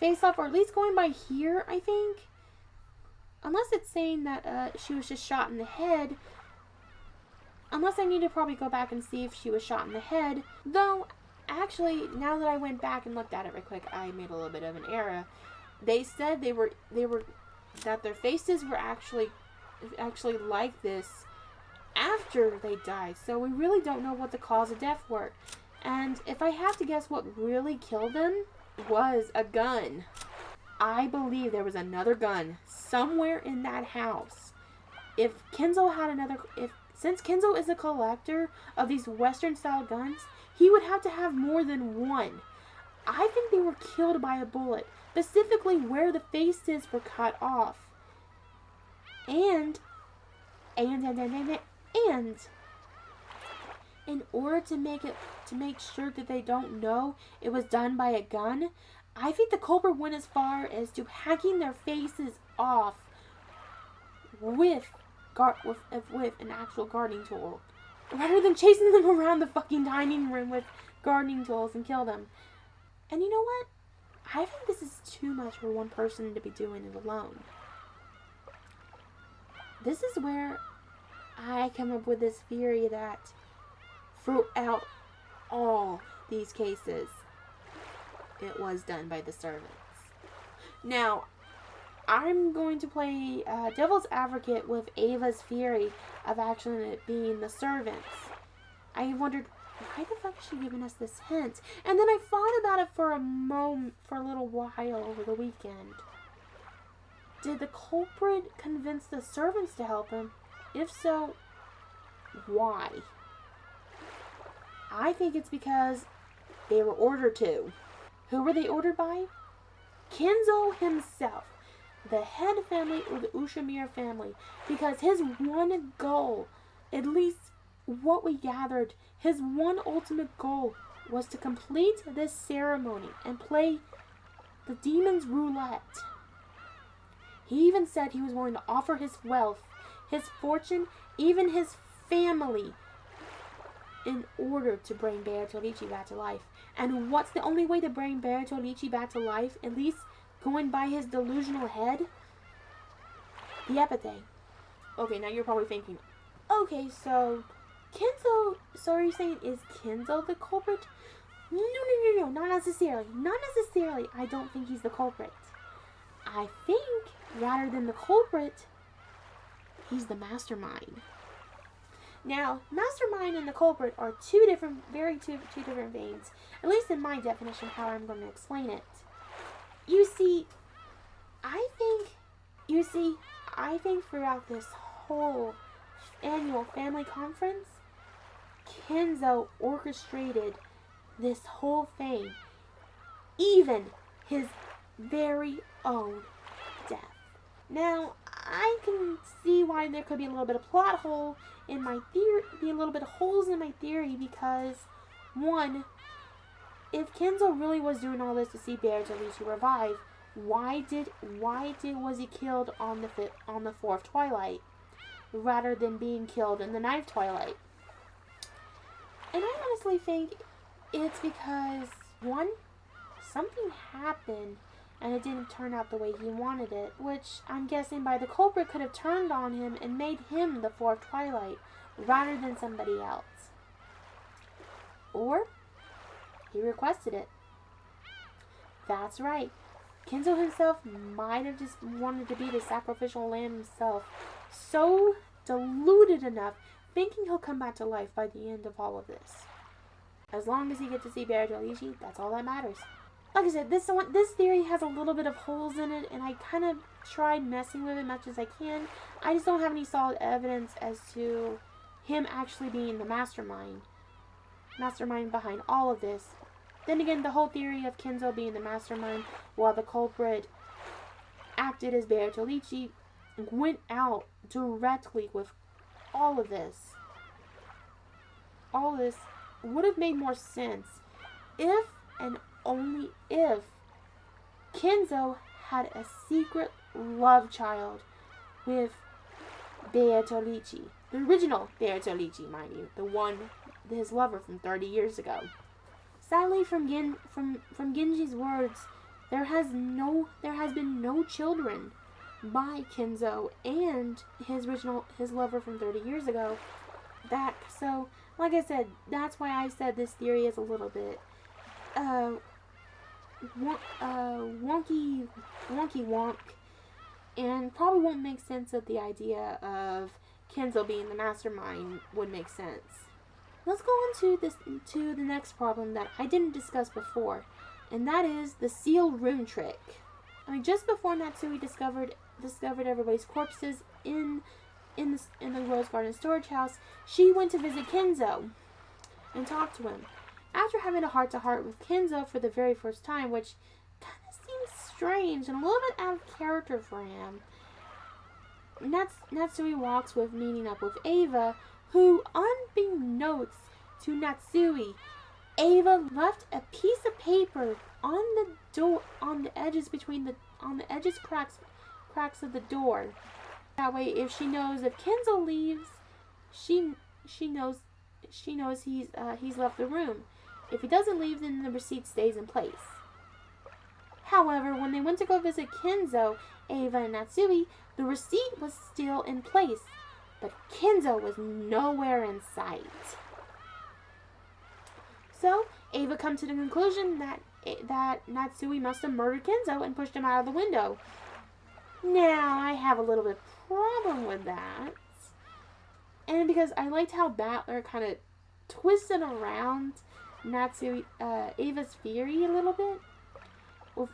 Or at least going by here, I think. Unless it's saying that she was just shot in the head. Unless I need to probably go back and see if she was shot in the head. Though, actually, now that I went back and looked at it real quick, I made a little bit of an error. They said that their faces were actually like this after they died. So we really don't know what the cause of death were. And if I have to guess what really killed them, was a gun. I believe there was another gun somewhere in that house. Since Kenzo is a collector of these Western style guns, he would have to have more than one. I think they were killed by a bullet, specifically where the faces were cut off. And in order to make sure that they don't know it was done by a gun, I think the culprit went as far as to hacking their faces off with an actual gardening tool, rather than chasing them around the fucking dining room with gardening tools and kill them. And you know what? I think this is too much for one person to be doing it alone. This is where I come up with this theory that throughout all these cases, it was done by the servants. Now, I'm going to play devil's advocate with Ava's theory of actually it being the servants. I wondered, why the fuck is she giving us this hint? And then I thought about it for a little while over the weekend. Did the culprit convince the servants to help him? If so, why? I think it's because they were ordered to. Who were they ordered by? Kenzo himself, the head family or the Ushimura family, because his one goal, at least what we gathered, his one ultimate goal was to complete this ceremony and play the demon's roulette. He even said he was willing to offer his wealth, his fortune, even his family, in order to bring Bertolucci back to life. And what's the only way to bring Bertolucci back to life, at least going by his delusional head? The epithet. Okay, now you're probably thinking, okay, so Kenzo, so are you saying, is Kenzo the culprit? No, not necessarily. Not necessarily. I don't think he's the culprit. I think, rather than the culprit, he's the mastermind. Now, mastermind and the culprit are two different veins, at least in my definition, how I'm going to explain it. You see, I think throughout this whole annual family conference, Kenzo orchestrated this whole thing, even his very own death. Now, I can see why there could be a little bit of plot hole in my theory, holes in my theory, because one, if Kenzo really was doing all this to see Bertolucci revive, why was he killed on the fourth Twilight rather than being killed in the ninth Twilight? And I honestly think it's because, one, something happened and it didn't turn out the way he wanted it, which I'm guessing by the culprit could have turned on him and made him the fourth Twilight rather than somebody else. Or he requested it. That's right. Kenzo himself might have just wanted to be the sacrificial lamb himself, so deluded enough, thinking he'll come back to life by the end of all of this. As long as he gets to see Bertolucci, that's all that matters. Like I said, this theory has a little bit of holes in it, and I kind of tried messing with it as much as I can. I just don't have any solid evidence as to him actually being the mastermind behind all of this. Then again, the whole theory of Kenzo being the mastermind while the culprit acted as Bertolucci went out directly with all of this. All this would have made more sense if and only if Kenzo had a secret love child with Bertolucci. The original Bertolucci, mind you. The one, his lover from 30 years ago. Sadly, from Genji's words, there has been no children by Kenzo and his lover from 30 years ago back. So, like I said, that's why I said this theory is a little bit wonky wonk, and probably won't make sense of the idea of Kenzo being the mastermind would make sense. Let's go on to the next problem that I didn't discuss before, and that is the sealed room trick. I mean, just before Natsui discovered everybody's corpses in the Rose Garden storage house, she went to visit Kenzo and talk to him. After having a heart-to-heart with Kenzo for the very first time, which kind of seems strange and a little bit out of character for him, Natsui walks with meeting up with Ava, who, unbeknownst to Natsui, Ava left a piece of paper on the door, on the edges cracks of the door. That way, if she knows if Kenzo leaves, she knows he's left the room. If he doesn't leave, then the receipt stays in place. However, when they went to go visit Kenzo, Ava, and Natsui, the receipt was still in place, but Kenzo was nowhere in sight. So, Ava comes to the conclusion that Natsui must have murdered Kenzo and pushed him out of the window. Now, I have a little bit of problem with that. And because I liked how Battler kind of twisted around Ava's theory a little bit, with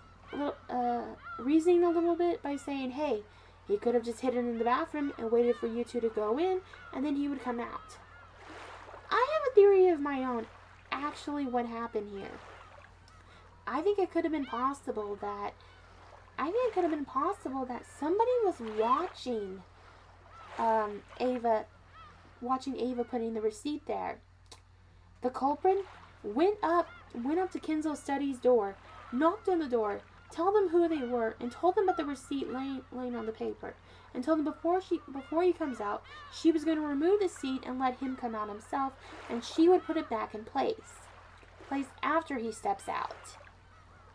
reasoning a little bit by saying, hey, he could have just hidden in the bathroom and waited for you two to go in, and then he would come out. I have a theory of my own, actually, what happened here. I think it could have been possible that somebody was watching Ava putting the receipt there. The culprit went up to Kenzo's study's door, knocked on the door, told them who they were, and told them about the receipt laying on the paper. and told him before he comes out, she was going to remove the seat and let him come out himself, and she would put it back in place after he steps out.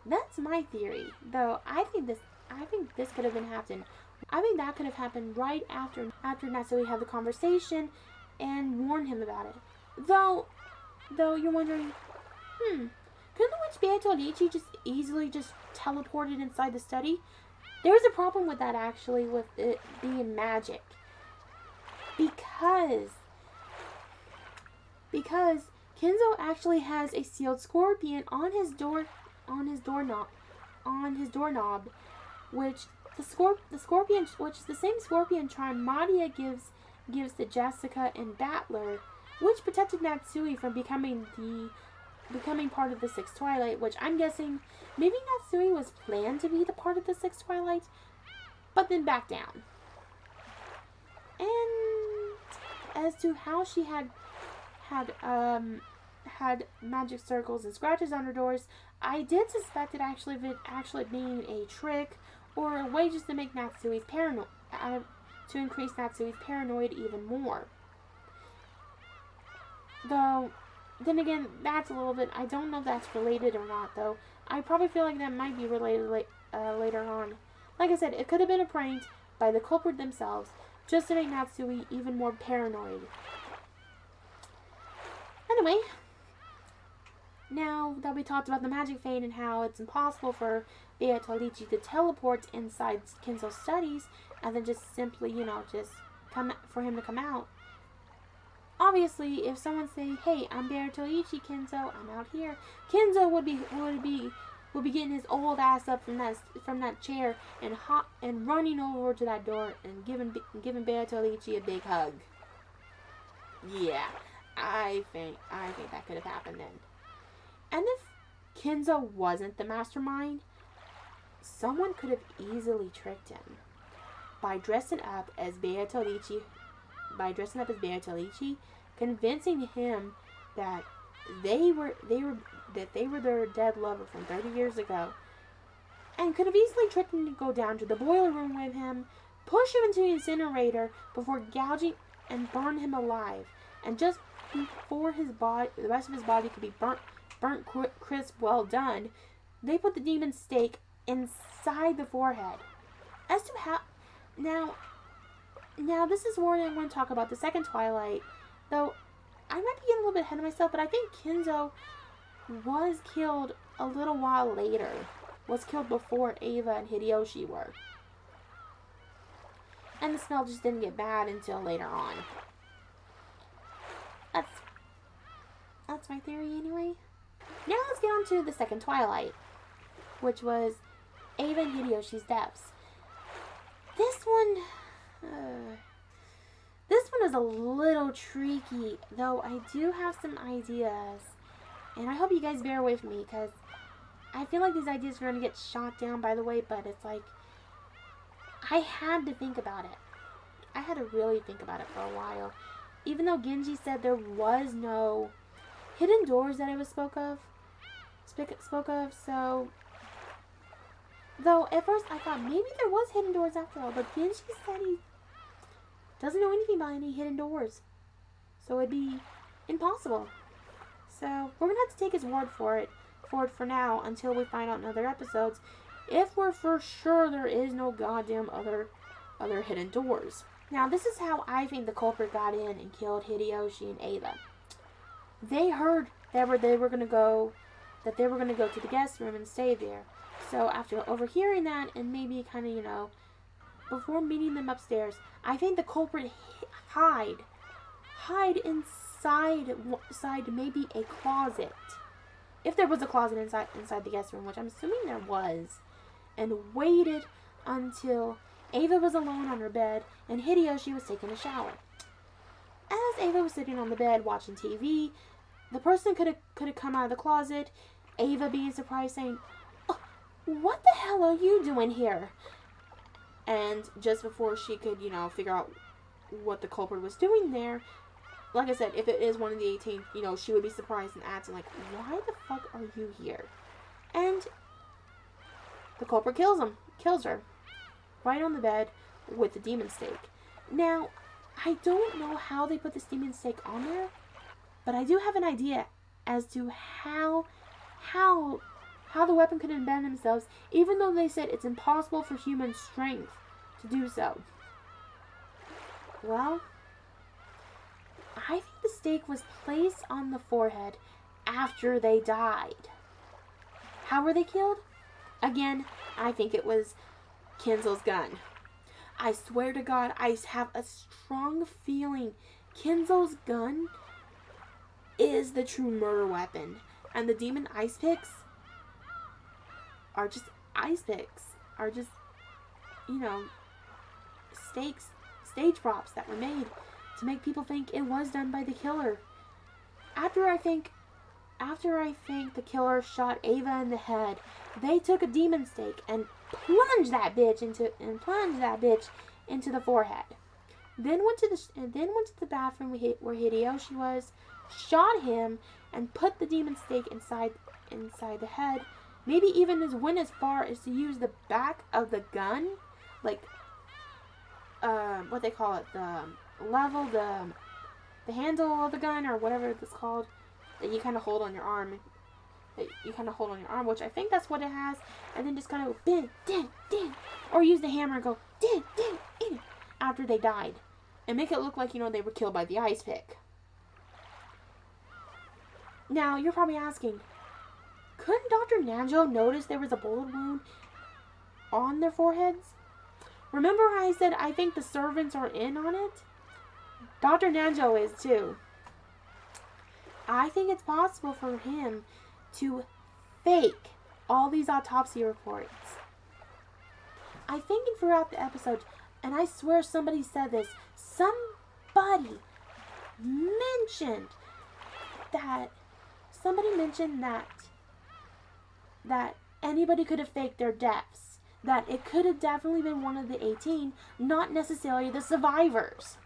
That's my theory, though. I think this could have been happened. I think that could have happened right after Natsui had the conversation and warned him about it. Though you're wondering, couldn't the witch Beatolici just easily teleported inside the study? There's a problem with that, actually, with it being magic. Because Kenzo actually has a sealed scorpion on his doorknob, which is the same scorpion charm Madia gives to Jessica and Battler, which protected Natsui from becoming part of the Sixth Twilight, which I'm guessing maybe Natsui was planned to be the part of the Sixth Twilight, but then back down. And as to how she had magic circles and scratches on her doors, I did suspect it actually being a trick or a way just to make Natsui's paranoid, to increase Natsui's paranoid even more. Though, then again, that's a little bit, I don't know if that's related or not, though. I probably feel like that might be related later on. Like I said, it could have been a prank by the culprit themselves, just to make Natsui even more paranoid. Anyway, now that we talked about the magic fade and how it's impossible for Beatolici to teleport inside Kenzo's studies, and then just simply, for him to come out. Obviously, if someone say, "Hey, I'm Beatolici, Kenzo, I'm out here," Kenzo would be getting his old ass up from that chair and running over to that door and giving Beatolici a big hug. Yeah, I think that could have happened then. And if Kenzo wasn't the mastermind, someone could have easily tricked him by dressing up as Beatolici, convincing him that they were their dead lover from 30 years ago, and could have easily tricked him to go down to the boiler room with him, push him into the incinerator before gouging and burn him alive, and just before the rest of his body could be burnt crisp, well done, they put the demon stake inside the forehead. As to how, now this is where I want to talk about the second Twilight, though I might be getting a little bit ahead of myself, but I think Kenzo was killed a little while later, was killed before Ava and Hideyoshi were. And the smell just didn't get bad until later on. That's my theory anyway. Now let's get on to the second Twilight, which was Ava and Hideyoshi's deaths. This one is a little tricky, though I do have some ideas, and I hope you guys bear with me, because I feel like these ideas are going to get shot down by the way, but it's like, I had to think about it. I had to really think about it for a while. Even though Genji said there was no hidden doors that it was spoke of, so, though at first I thought maybe there was hidden doors after all, but Genji said he doesn't know anything about any hidden doors, so it'd be impossible. So we're gonna have to take his word for it for now until we find out in other episodes if we're for sure there is no goddamn other hidden doors. Now this is how I think the culprit got in and killed Hideyoshi and Ava. They heard they were gonna go to the guest room and stay there. So after overhearing that and maybe kind of, before meeting them upstairs, I think the culprit hide inside maybe a closet. If there was a closet inside the guest room, which I'm assuming there was, and waited until Ava was alone on her bed and Hideyoshi was taking a shower. As Ava was sitting on the bed watching TV, the person could have come out of the closet, Ava being surprised, saying, "Oh, what the hell are you doing here?" And just before she could, figure out what the culprit was doing there, like I said, if it is one of the 18, she would be surprised and asking, like, "Why the fuck are you here?" And the culprit kills her right on the bed, with the demon stake. Now, I don't know how they put this demon stake on there, but I do have an idea as to how the weapon could embed themselves, even though they said it's impossible for human strength to do so. Well, I think the stake was placed on the forehead after they died. How were they killed? Again, I think it was Kenzo's gun. I swear to God, I have a strong feeling Kenzo's gun is the true murder weapon. And the demon ice picks are just ice picks. Are just, you know, stage props that were made to make people think it was done by the killer. After I think the killer shot Ava in the head, they took a demon stake and plunged that bitch into the forehead. Then went to the bathroom where Hideyoshi was, shot him, and put the demon stake inside the head. Maybe even went as far as to use the back of the gun, like what they call it, the handle of the gun, or whatever it's called, that you kind of hold on your arm. Which I think that's what it has. And then just kind of din, din, din, or use the hammer and go din, din, din, after they died, and make it look like, you know, they were killed by the ice pick. Now you're probably asking, couldn't Dr. Nanjo notice there was a bullet wound on their foreheads? Remember how I said I think the servants are in on it? Dr. Nanjo is too. I think it's possible for him to fake all these autopsy reports. I think throughout the episode, and I swear somebody said this, somebody mentioned that anybody could have faked their deaths. That it could have definitely been one of the 18, not necessarily the survivors.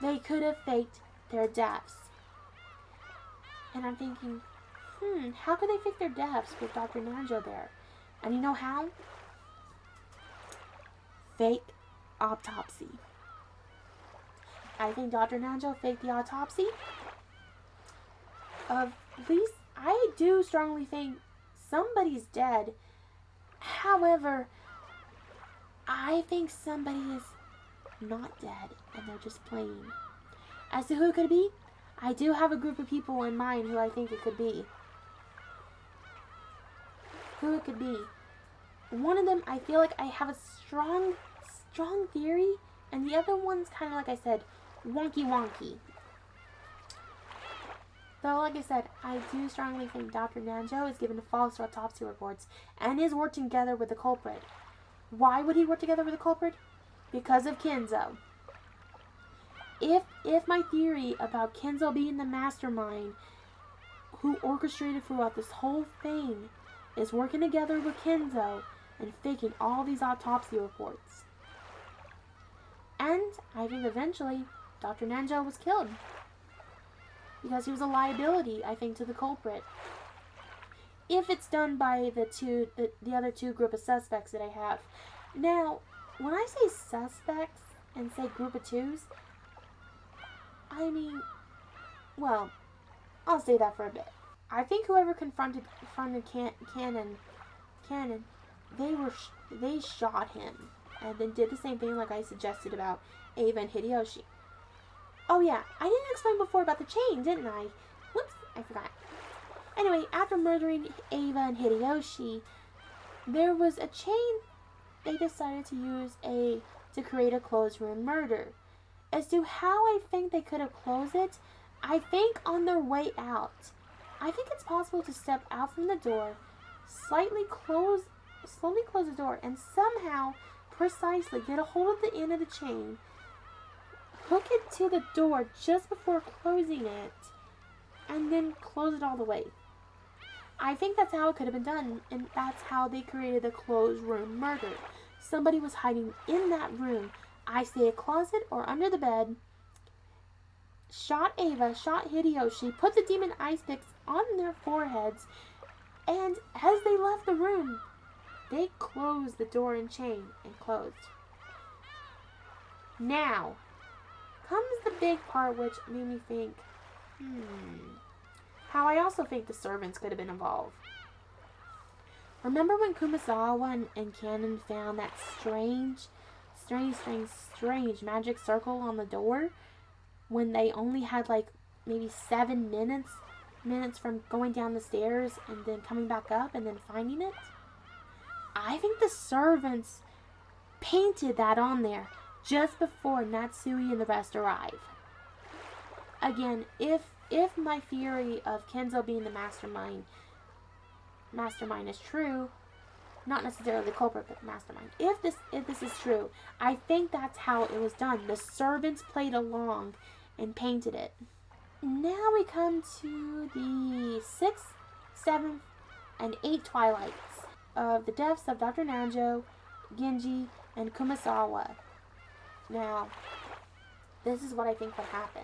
They could have faked their deaths. And I'm thinking, how could they fake their deaths with Dr. Nanjo there? And you know how? Fake autopsy. I think Dr. Nanjo faked the autopsy. At least I do strongly think somebody's dead. However, I think somebody is not dead and they're just playing. As to who it could be, I do have a group of people in mind who I think it could be. Who it could be. One of them, I feel like I have a strong theory, and the other one's kind of, like I said, wonky. Though, like I said, I do strongly think Dr. Nanjo is given false autopsy reports and is working together with the culprit. Why would he work together with the culprit? Because of Kenzo. If my theory about Kenzo being the mastermind who orchestrated throughout this whole thing is working together with Kenzo and faking all these autopsy reports. And I think eventually Dr. Nanjo was killed. Because he was a liability, I think, to the culprit. If it's done by the other two group of suspects that I have. Now, when I say suspects and say group of twos, I mean, well, I'll say that for a bit. I think whoever confronted Cannon, they shot him and then did the same thing like I suggested about Ava and Hideyoshi. Oh yeah, I didn't explain before about the chain, didn't I? Whoops, I forgot. Anyway, after murdering Ava and Hideyoshi, there was a chain they decided to use to create a closed room murder. As to how I think they could have closed it, I think on their way out. I think it's possible to step out from the door, slowly close the door, and somehow, precisely, get a hold of the end of the chain, hook it to the door just before closing it, and then close it all the way. I think that's how it could have been done, and that's how they created the closed room murder. Somebody was hiding in that room, I say a closet or under the bed, shot Ava, shot Hideyoshi, put the demon ice picks on their foreheads, and as they left the room, they closed the door in chain and closed. Now, comes the big part which made me think, how I also think the servants could have been involved. Remember when Kumasawa and Cannon found that strange magic circle on the door? When they only had like maybe 7 minutes from going down the stairs and then coming back up and then finding it? I think the servants painted that on there just before Natsui and the rest arrive. Again, if my theory of Kenzo being the mastermind is true, not necessarily the culprit, but the mastermind. If this is true, I think that's how it was done. The servants played along and painted it. Now we come to the 6th, 7th, and 8th Twilights of the deaths of Dr. Nanjo, Genji, and Kumasawa. Now, this is what I think would happen.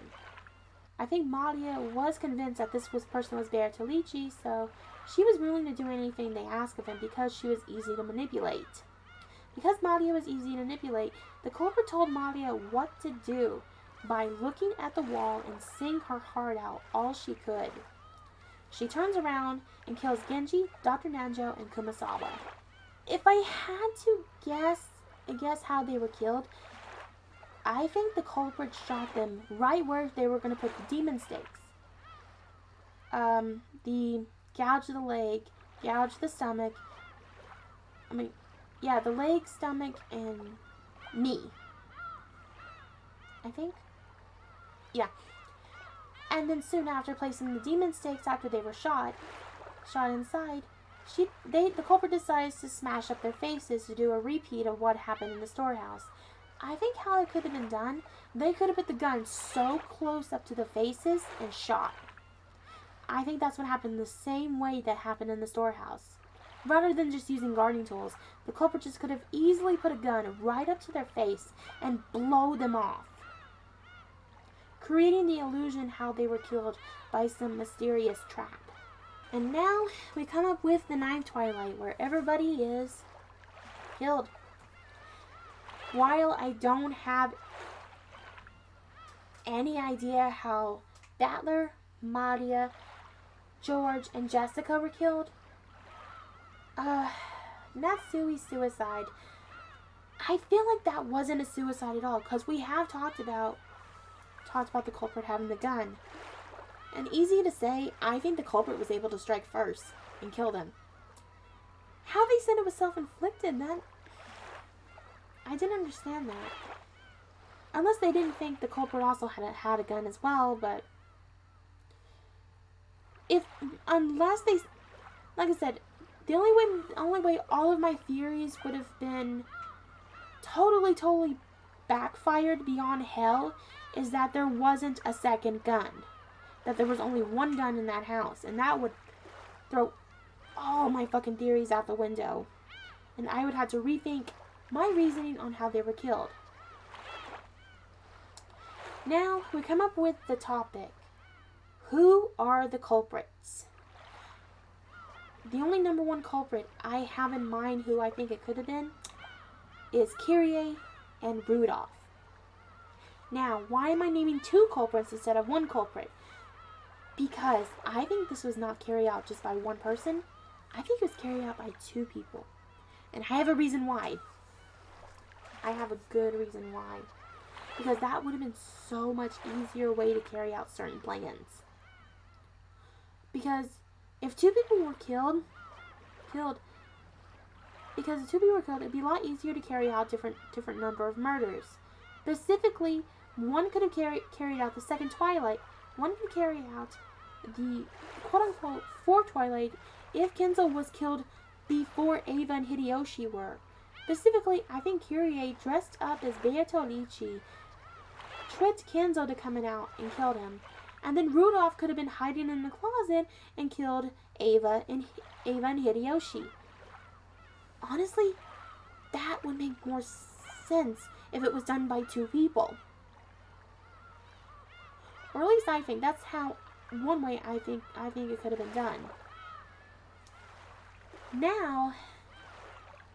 I think Maria was convinced that this person was Bertolucci, so she was willing to do anything they asked of him because she was easy to manipulate. Because Maria was easy to manipulate, the culprit told Maria what to do by looking at the wall and sing her heart out all she could. She turns around and kills Genji, Dr. Nanjo, and Kumasawa. If I had to guess how they were killed, I think the culprit shot them right where they were going to put the demon stakes. The gouge the leg, gouge the stomach. The leg, stomach, and knee. I think. Yeah. And then soon after placing the demon stakes after they were shot inside, the culprit decides to smash up their faces to do a repeat of what happened in the storehouse. I think how it could have been done, they could have put the gun so close up to the faces and shot. I think that's what happened the same way that happened in the storehouse. Rather than just using gardening tools, the culprit just could have easily put a gun right up to their face and blow them off, creating the illusion how they were killed by some mysterious trap. And now we come up with the 9th Twilight, where everybody is killed. While I don't have any idea how Battler, Maria, George, and Jessica were killed, Natsui's suicide, I feel like that wasn't a suicide at all, because we have talked about the culprit having the gun. And easy to say, I think the culprit was able to strike first and kill them. How they said it was self-inflicted, I didn't understand that. Unless they didn't think the culprit also had a gun as well, but unless they, like I said, the only way all of my theories would have been totally backfired beyond hell is that there wasn't a second gun. That there was only one gun in that house, and that would throw all my fucking theories out the window. And I would have to rethink my reasoning on how they were killed. Now, we come up with the topic. Who are the culprits? The only number one culprit I have in mind who I think it could have been is Kyrie and Rudolph. Now, why am I naming 2 culprits instead of 1 culprit? Because I think this was not carried out just by one person. I think it was carried out by 2 people. And I have a reason why. I have a good reason why. Because that would have been so much easier way to carry out certain plans. Because if 2 people were killed, it'd be a lot easier to carry out different number of murders. Specifically, one could have carried out the 2nd Twilight. One could carry out the quote-unquote 4th Twilight if Kenzo was killed before Ava and Hideyoshi were. Specifically, I think Kyrie dressed up as Bertolucci tricked Kenzo to come out and killed him. And then Rudolph could have been hiding in the closet and killed Ava and Hideyoshi. Honestly, that would make more sense if it was done by 2 people. Or at least I think that's how one way I think it could have been done. Now,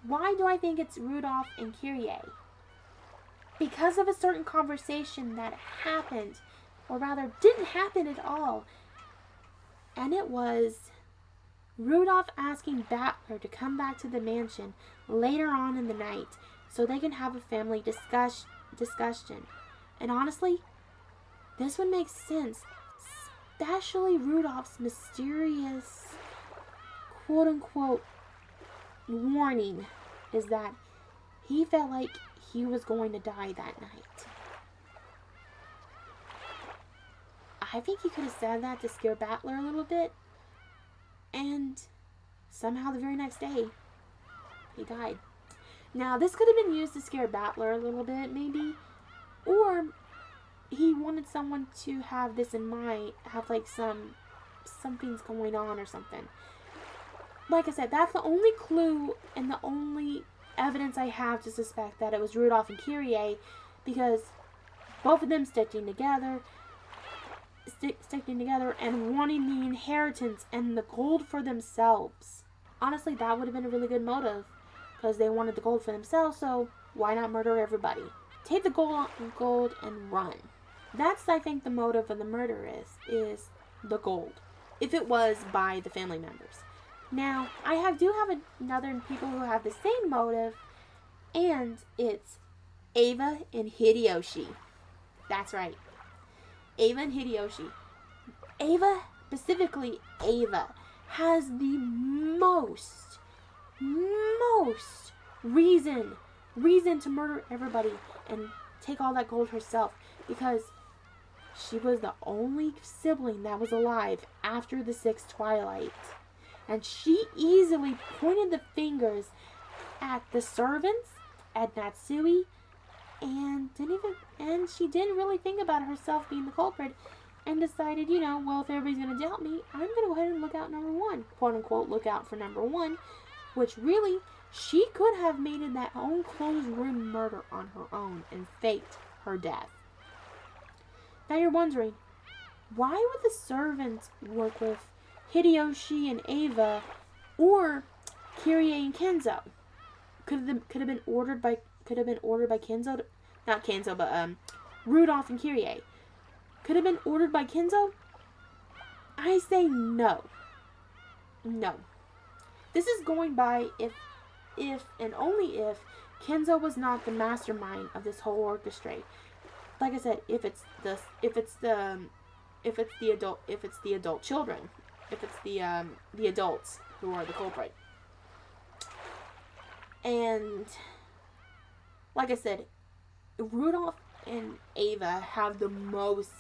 Why do I think it's Rudolph and Kyrie? Because of a certain conversation that happened, or rather didn't happen at all. And it was Rudolph asking Battler to come back to the mansion later on in the night so they can have a family discussion. And honestly, this would make sense, especially Rudolph's mysterious quote-unquote warning is that he felt like he was going to die that night. I think he could have said that to scare Battler a little bit, and somehow the very next day, he died. Now, this could have been used to scare Battler a little bit, maybe, or he wanted someone to have this in mind, have like something's going on or something. Like I said, that's the only clue and the only evidence I have to suspect that it was Rudolph and Kyrie, because both of them sticking together and wanting the inheritance and the gold for themselves. Honestly, that would have been a really good motive, because they wanted the gold for themselves, so why not murder everybody? Take the gold and run. That's, I think, the motive of the murder is the gold, if it was by the family members. Now, I do have another people who have the same motive, and it's Ava and Hideyoshi. That's right. Ava and Hideyoshi. Ava, specifically Ava, has the most reason to murder everybody and take all that gold herself, because she was the only sibling that was alive after the Sixth Twilight. And she easily pointed the fingers at the servants, at Natsui, and she didn't really think about herself being the culprit, and decided, well, if everybody's going to doubt me, I'm going to go ahead and look out number one. Quote unquote, look out for number one, which really, she could have made it that own closed room murder on her own and faked her death. Now you're wondering, why would the servants work with Hideyoshi and Ava, or Kyrie and Kenzo? Could have been ordered by Kenzo, not Kenzo, but Rudolph and Kyrie. Could have been ordered by Kenzo? I say no. No. This is going by if and only if Kenzo was not the mastermind of this whole orchestra. Like I said, if it's the adult children, if it's the adults who are the culprit. And like I said, Rudolph and Ava have the most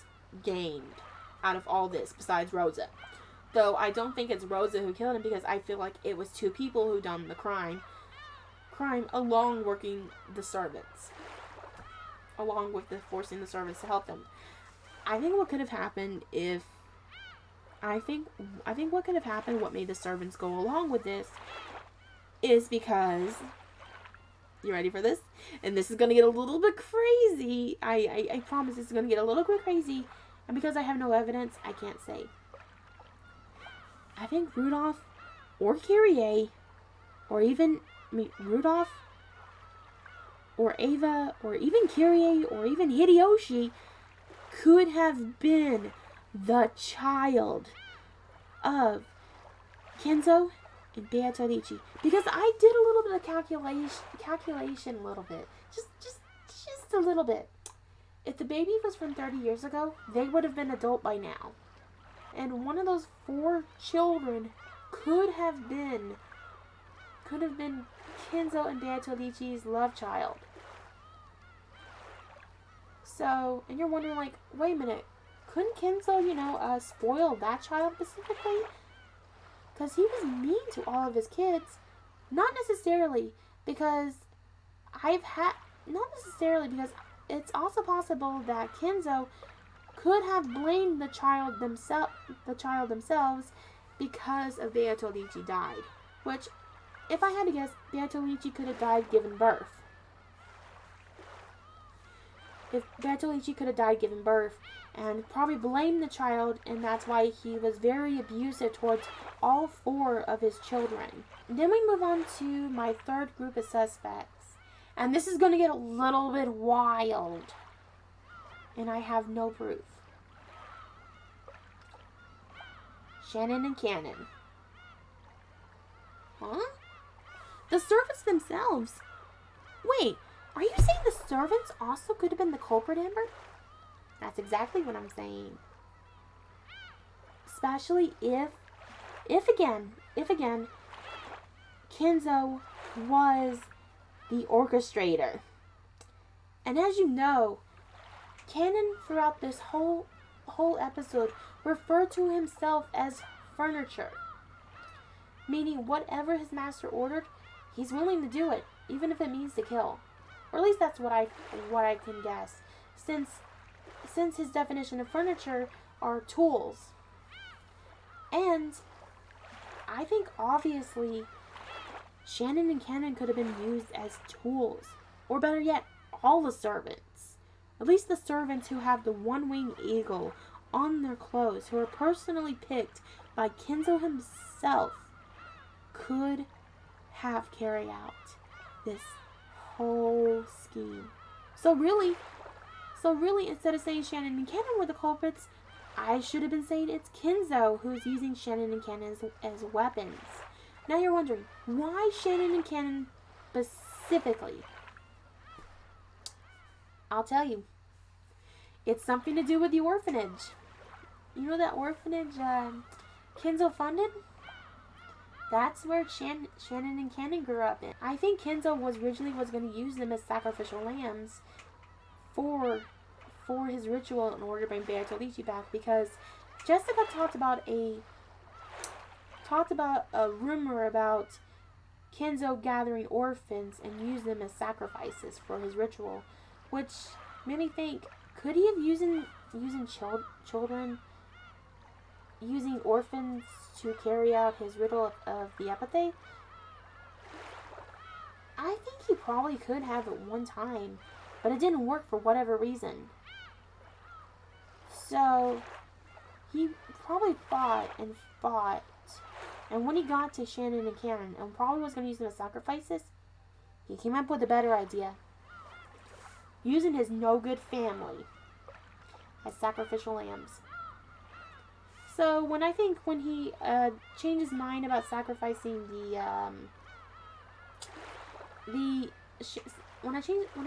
gained out of all this, besides Rosa. Though I don't think it's Rosa who killed him, because I feel like it was two people who done the crime along working the servants, along with forcing the servants to help them. I think what could have happened what made the servants go along with this is because, you ready for this? And this is going to get a little bit crazy. I promise this is going to get a little bit crazy. And because I have no evidence, I can't say. I think Rudolph or Kyrie, or even Rudolph or Ava, or even Kyrie, or even Hideyoshi could have been the child of Kenzo and Beatrice. Because I did a little bit of calculation a little bit. Just a little bit. If the baby was from 30 years ago, they would have been adult by now. And one of those 4 children could have been Kenzo and Beatrice's love child. So, and you're wondering, like, wait a minute, couldn't Kenzo, spoil that child specifically? Because he was mean to all of his kids. Not necessarily because it's also possible that Kenzo could have blamed the child themselves because of Beatrice died. Which, if I had to guess, Beatrice could have died giving birth. if Bertolucci could have died giving birth, and probably blamed the child, and that's why he was very abusive towards all 4 of his children. Then we move on to my third group of suspects, and this is going to get a little bit wild, and I have no proof. Shannon and Cannon. Huh? The servants themselves. Wait, are you saying the servants also could have been the culprit, Amber? That's exactly what I'm saying. Especially if again, Kenzo was the orchestrator. And as you know, Cannon throughout this whole episode referred to himself as furniture. Meaning whatever his master ordered, he's willing to do it, even if it means to kill. Or at least that's what I can guess. Since his definition of furniture are tools. And I think obviously Shannon and Cannon could have been used as tools. Or better yet, all the servants. At least the servants who have the one-winged eagle on their clothes, who are personally picked by Kenzo himself, could have carried out this whole scheme. So really, instead of saying Shannon and Cannon were the culprits, I should have been saying it's Kenzo who's using Shannon and Cannon as weapons. Now you're wondering, why Shannon and Cannon specifically? I'll tell you. It's something to do with the orphanage. You know that orphanage Kenzo funded? That's where Shannon and Cannon grew up in. I think Kenzo originally was going to use them as sacrificial lambs for his ritual in order to bring Bertolucci back, because Jessica talked about a rumor about Kenzo gathering orphans and use them as sacrifices for his ritual, which made me think, could he have using orphans to carry out his ritual of the epithet? I think he probably could have at one time, but it didn't work for whatever reason. So he probably fought, and when he got to Shannon and Cannon and probably was going to use them as sacrifices, he came up with a better idea. Using his no-good family as sacrificial lambs. So when he changed his mind about sacrificing when I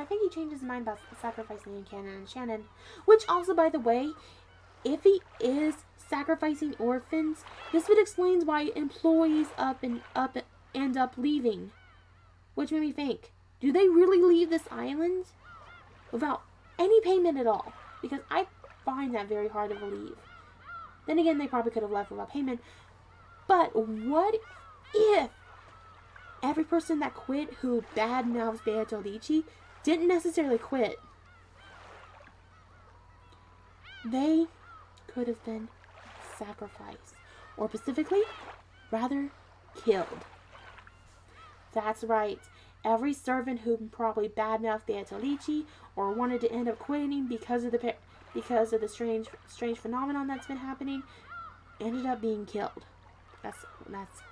think he changed his mind about sacrificing Cannon and Shannon, which also, by the way, if he is sacrificing orphans, this would explain why employees end up leaving. Which made me think, do they really leave this island without any payment at all? Because I find that very hard to believe. Then again, they probably could have left without payment. But what if every person that quit who badmouths Bertolucci didn't necessarily quit? They could have been sacrificed. Or specifically, rather, killed. That's right. Every servant who probably badmouthed Bertolucci or wanted to end up quitting because of the strange phenomenon that's been happening ended up being killed. That's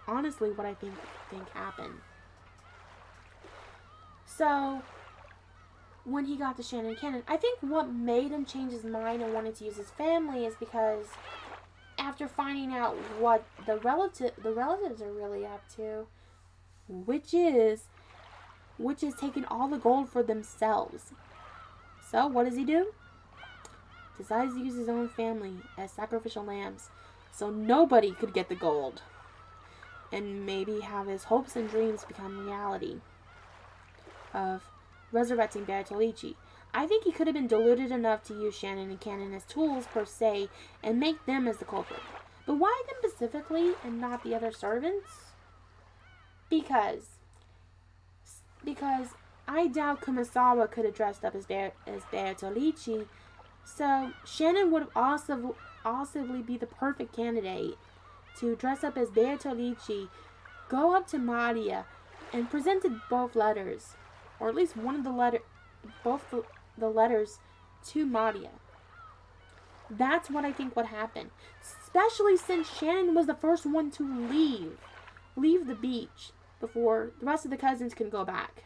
honestly what I think happened. So when he got to Shannon and Cannon, I think what made him change his mind and wanted to use his family is because after finding out what the relatives are really up to, which is taking all the gold for themselves. So what does he do? Decides to use his own family as sacrificial lambs so nobody could get the gold and maybe have his hopes and dreams become reality of resurrecting Bertolucci. I think he could have been deluded enough to use Shannon and Cannon as tools per se and make them as the culprit. But why them specifically and not the other servants? Because I doubt Kumasawa could have dressed up as Bertolucci. So Shannon would also be the perfect candidate to dress up as Bertolucci, go up to Maria, and presented both letters, or at least one of the letters to Madia. That's what I think would happen. Especially since Shannon was the first one to leave the beach before the rest of the cousins can go back.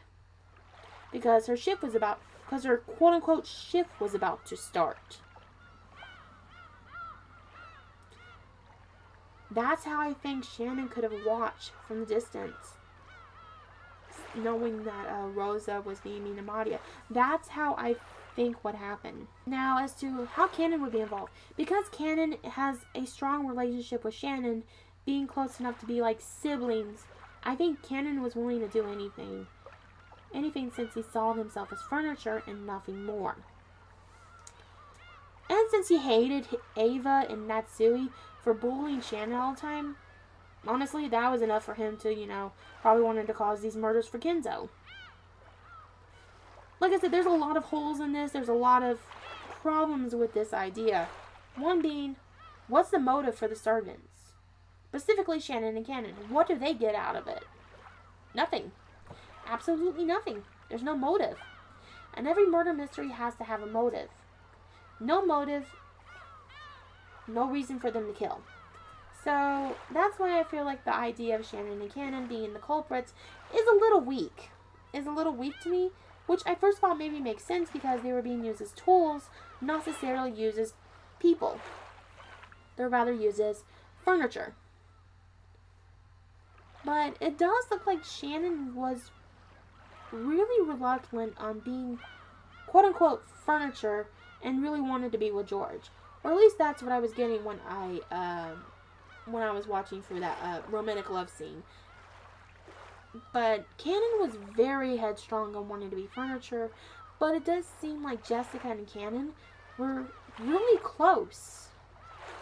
Because her quote-unquote shift was about to start. That's how I think Shannon could have watched from the distance, knowing that Rosa was being mean to Madia. That's how I think would happen. Now, as to how Cannon would be involved. Because Cannon has a strong relationship with Shannon, being close enough to be like siblings, I think Cannon was willing to do anything. Anything since he saw himself as furniture and nothing more. And since he hated Ava and Natsui for bullying Shannon all the time, honestly, that was enough for him to, probably wanted to cause these murders for Kenzo. Like I said, there's a lot of holes in this. There's a lot of problems with this idea. One being, what's the motive for the servants? Specifically Shannon and Cannon. What do they get out of it? Nothing. Absolutely nothing. There's no motive. And every murder mystery has to have a motive. No motive, no reason for them to kill. So that's why I feel like the idea of Shannon and Cannon being the culprits is a little weak. Is a little weak to me, which I first thought maybe makes sense because they were being used as tools, not necessarily used as people. They're rather used as furniture. But it does look like Shannon was really reluctant on being quote-unquote furniture and really wanted to be with George. Or at least that's what I was getting when I was watching through that romantic love scene. But Cannon was very headstrong on wanting to be furniture, but it does seem like Jessica and Cannon were really close.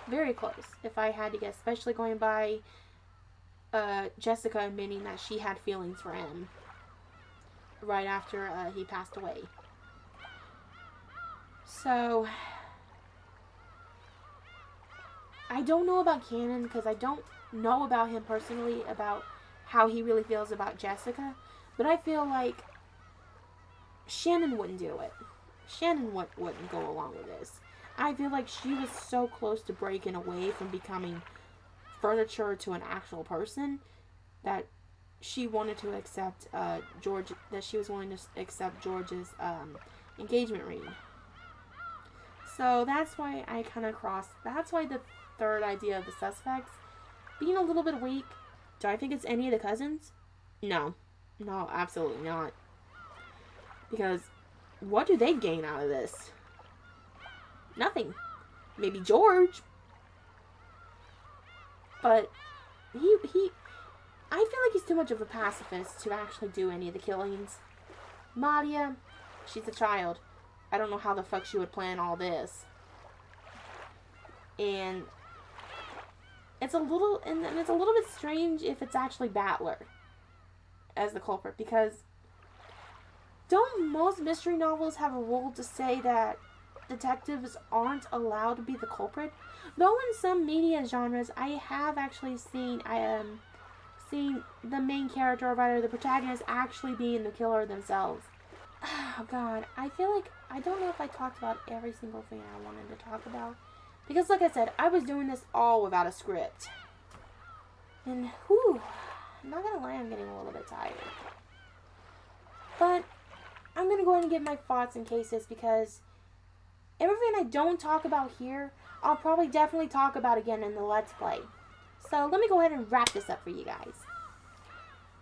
Very close, if I had to guess, especially going by Jessica admitting that she had feelings for him right after he passed away. So, I don't know about Cannon because I don't know about him personally, about how he really feels about Jessica, but I feel like Shannon wouldn't do it. Shannon wouldn't go along with this. I feel like she was so close to breaking away from becoming furniture to an actual person that she wanted to accept George, that she was willing to accept George's engagement ring. So that's why I kind of that's why the third idea of the suspects being a little bit weak. Do I think it's any of the cousins? No. No, absolutely not. Because what do they gain out of this? Nothing. Maybe George. But I feel like he's too much of a pacifist to actually do any of the killings. Madia, she's a child. I don't know how the fuck she would plan all this. And it's a little bit strange if it's actually Battler as the culprit, because don't most mystery novels have a rule to say that detectives aren't allowed to be the culprit? Though in some media genres, I have actually seen the main character, or rather the protagonist, actually being the killer themselves. Oh god, I feel like I don't know if I talked about every single thing I wanted to talk about. Because like I said, I was doing this all without a script. And whew, I'm not gonna lie, I'm getting a little bit tired. But I'm gonna go ahead and give my thoughts in cases, because everything I don't talk about here, I'll probably definitely talk about again in the Let's Play. So let me go ahead and wrap this up for you guys.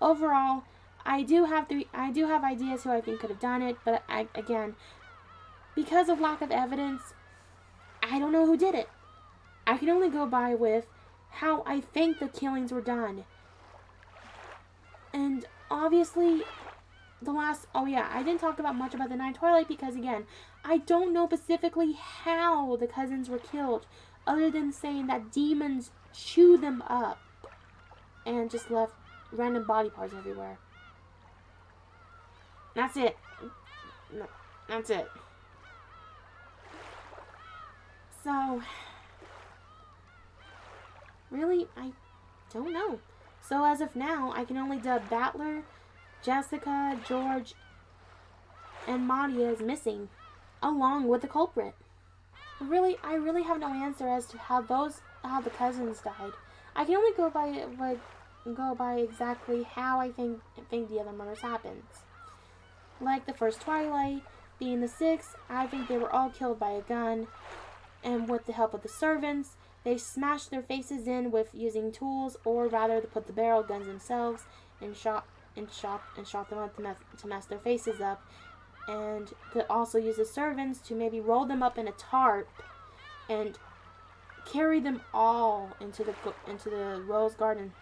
Overall, I do have ideas who I think could have done it, but again, because of lack of evidence, I don't know who did it. I can only go by with how I think the killings were done. And obviously, I didn't talk about much about the Ninth Twilight because, again, I don't know specifically how the cousins were killed, other than saying that demons chewed them up and just left random body parts everywhere. That's it. No, that's it. So, really, I don't know. So as of now, I can only dub Battler, Jessica, George, and Madia as missing. along with the culprit. I really have no answer as to how the cousins died. I can only go by exactly how I think the other murders happened. Like the first Twilight, being the sixth, I think they were all killed by a gun, and with the help of the servants, they smashed their faces in with using tools, or rather, to put the barrel guns themselves and shot them up to mess their faces up, and to also use the servants to maybe roll them up in a tarp and carry them all into the Rose Garden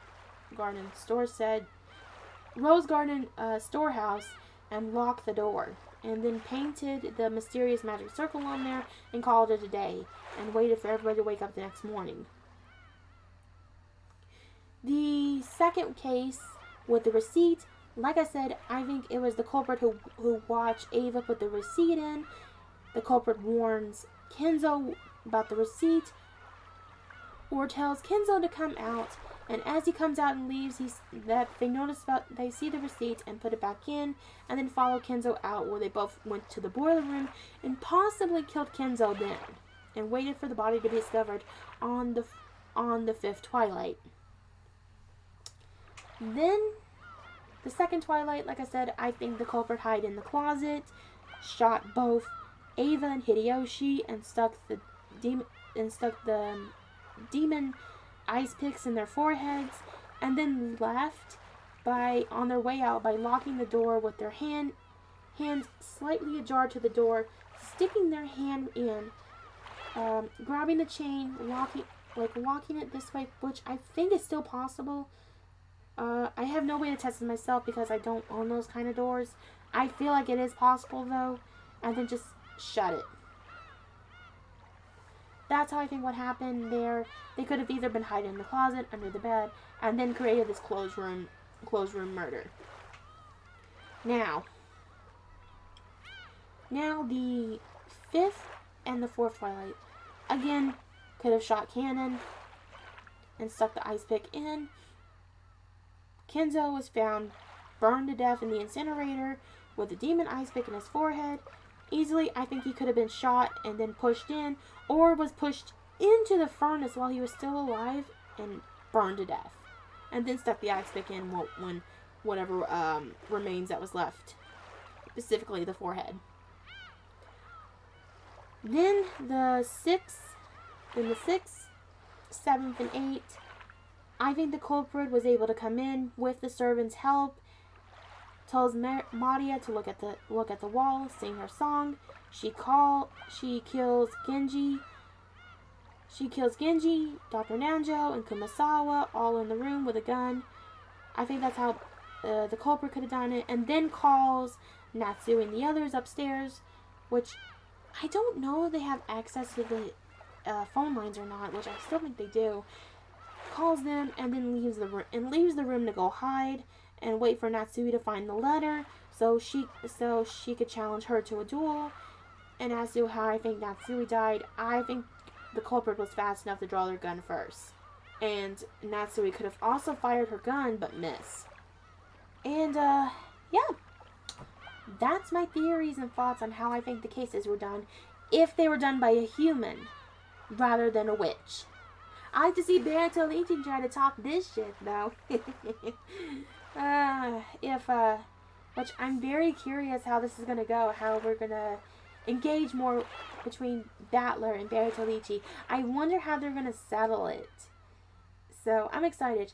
storehouse and lock the door, and then painted the mysterious magic circle on there and called it a day and waited for everybody to wake up the next morning. The second case with the receipt, like I said, I think it was the culprit who watched Ava put the receipt in. The culprit warns Kenzo about the receipt, or tells Kenzo to come out, and as he comes out and leaves, they see the receipt and put it back in, and then follow Kenzo out, where they both went to the boiler room and possibly killed Kenzo then, and waited for the body to be discovered on the fifth Twilight. Then the second Twilight, like I said, I think the culprit hid in the closet, shot both Ava and Hideyoshi, and stuck the demon ice picks in their foreheads, and then left on their way out by locking the door with their hands slightly ajar to the door, sticking their hand in, grabbing the chain, locking it this way, which I think is still possible. I have no way to test it myself because I don't own those kind of doors. I feel like it is possible though, and then just shut it. That's how I think what happened there. They could have either been hiding in the closet, under the bed, and then created this closed room murder. Now the fifth and the fourth Twilight, again, could have shot Cannon and stuck the ice pick in. Kenzo was found burned to death in the incinerator with the demon ice pick in his forehead. Easily, I think he could have been shot and then pushed in, or was pushed into the furnace while he was still alive and burned to death, and then stuck the ice pick in when whatever remains that was left, specifically the forehead. Then the sixth, 7th, and 8th, I think the culprit was able to come in with the servant's help. Tells Maria to look at the wall, sing her song. She kills Genji. Dr. Nanjo, and Kumasawa, all in the room with a gun. I think that's how the culprit could have done it. And then calls Natsu and the others upstairs, which I don't know if they have access to the phone lines or not, which I still think they do. Calls them and then leaves the room to go hide and wait for Natsui to find the letter so she could challenge her to a duel. And as to how I think Natsui died, I think the culprit was fast enough to draw their gun first. And Natsui could have also fired her gun but missed. And yeah. That's my theories and thoughts on how I think the cases were done, if they were done by a human rather than a witch. I like to see Bertolucci try to top this shit, though. Which I'm very curious how this is going to go, how we're going to engage more between Battler and Bertolucci. I wonder how they're going to settle it. So, I'm excited.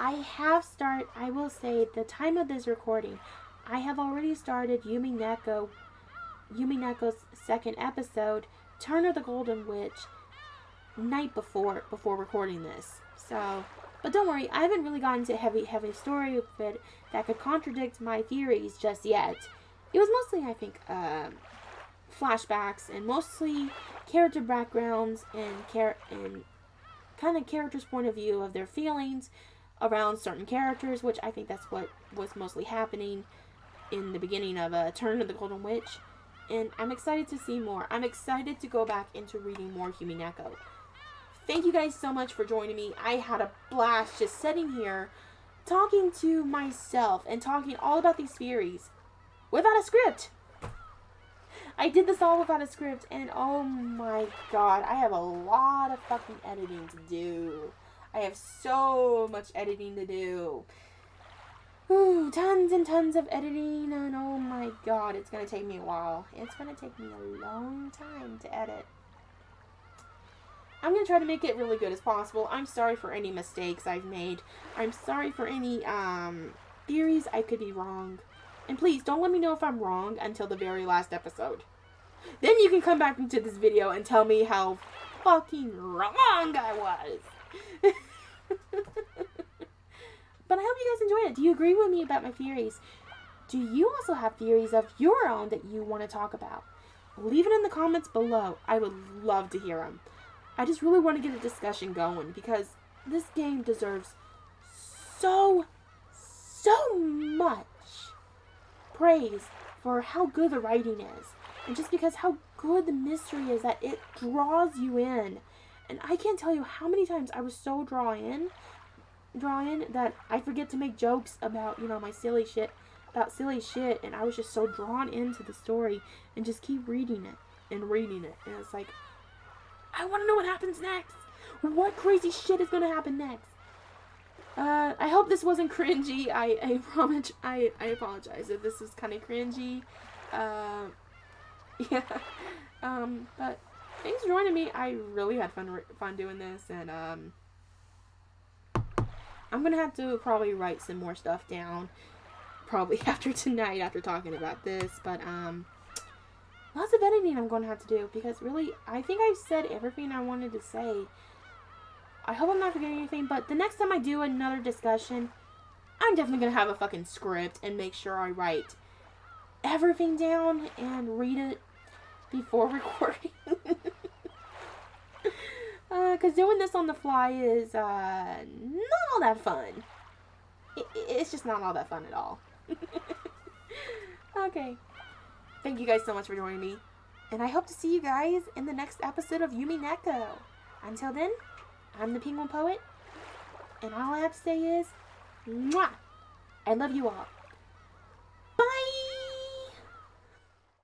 I will say, the time of this recording, I have already started Umineko's second episode, Turn of the Golden Witch, night before recording this. So, but don't worry, I haven't really gotten into heavy story with it that could contradict my theories just yet. It was mostly, I think, flashbacks and mostly character backgrounds and kind of characters' point of view of their feelings around certain characters, which I think that's what was mostly happening in the beginning of Turn of the Golden Witch. And I'm excited to see more. I'm excited to go back into reading more Umineko. Thank you guys so much for joining me. I had a blast just sitting here talking to myself and talking all about these theories without a script. I did this all without a script, and oh my god, I have a lot of fucking editing to do. I have so much editing to do. Ooh, tons and tons of editing, and oh my god, it's gonna take me a while. It's gonna take me a long time to edit. I'm gonna try to make it really good as possible. I'm sorry for any mistakes I've made. I'm sorry for any, theories I could be wrong. And please, don't let me know if I'm wrong until the very last episode. Then you can come back into this video and tell me how fucking wrong I was. But I hope you guys enjoyed it. Do you agree with me about my theories? Do you also have theories of your own that you want to talk about? Leave it in the comments below. I would love to hear them. I just really want to get a discussion going because this game deserves so much praise for how good the writing is. And just because how good the mystery is that it draws you in. And I can't tell you how many times I was so drawn in that I forget to make jokes about, you know, my silly shit, and I was just so drawn into the story and just keep reading it. And it's like, I want to know what happens next. What crazy shit is going to happen next? I hope this wasn't cringy. I promise, I apologize if this was kind of cringy. Yeah. But thanks for joining me. I really had fun doing this, and, I'm gonna have to probably write some more stuff down. Probably after tonight, after talking about this, but, lots of editing I'm gonna have to do, because really, I think I've said everything I wanted to say. I hope I'm not forgetting anything, but the next time I do another discussion, I'm definitely gonna have a fucking script and make sure I write everything down and read it before recording. Because doing this on the fly is, not all that fun. It's just not all that fun at all. Okay. Thank you guys so much for joining me. And I hope to see you guys in the next episode of Umineko. Until then, I'm the Penguin Poet. And all I have to say is, mwah! I love you all.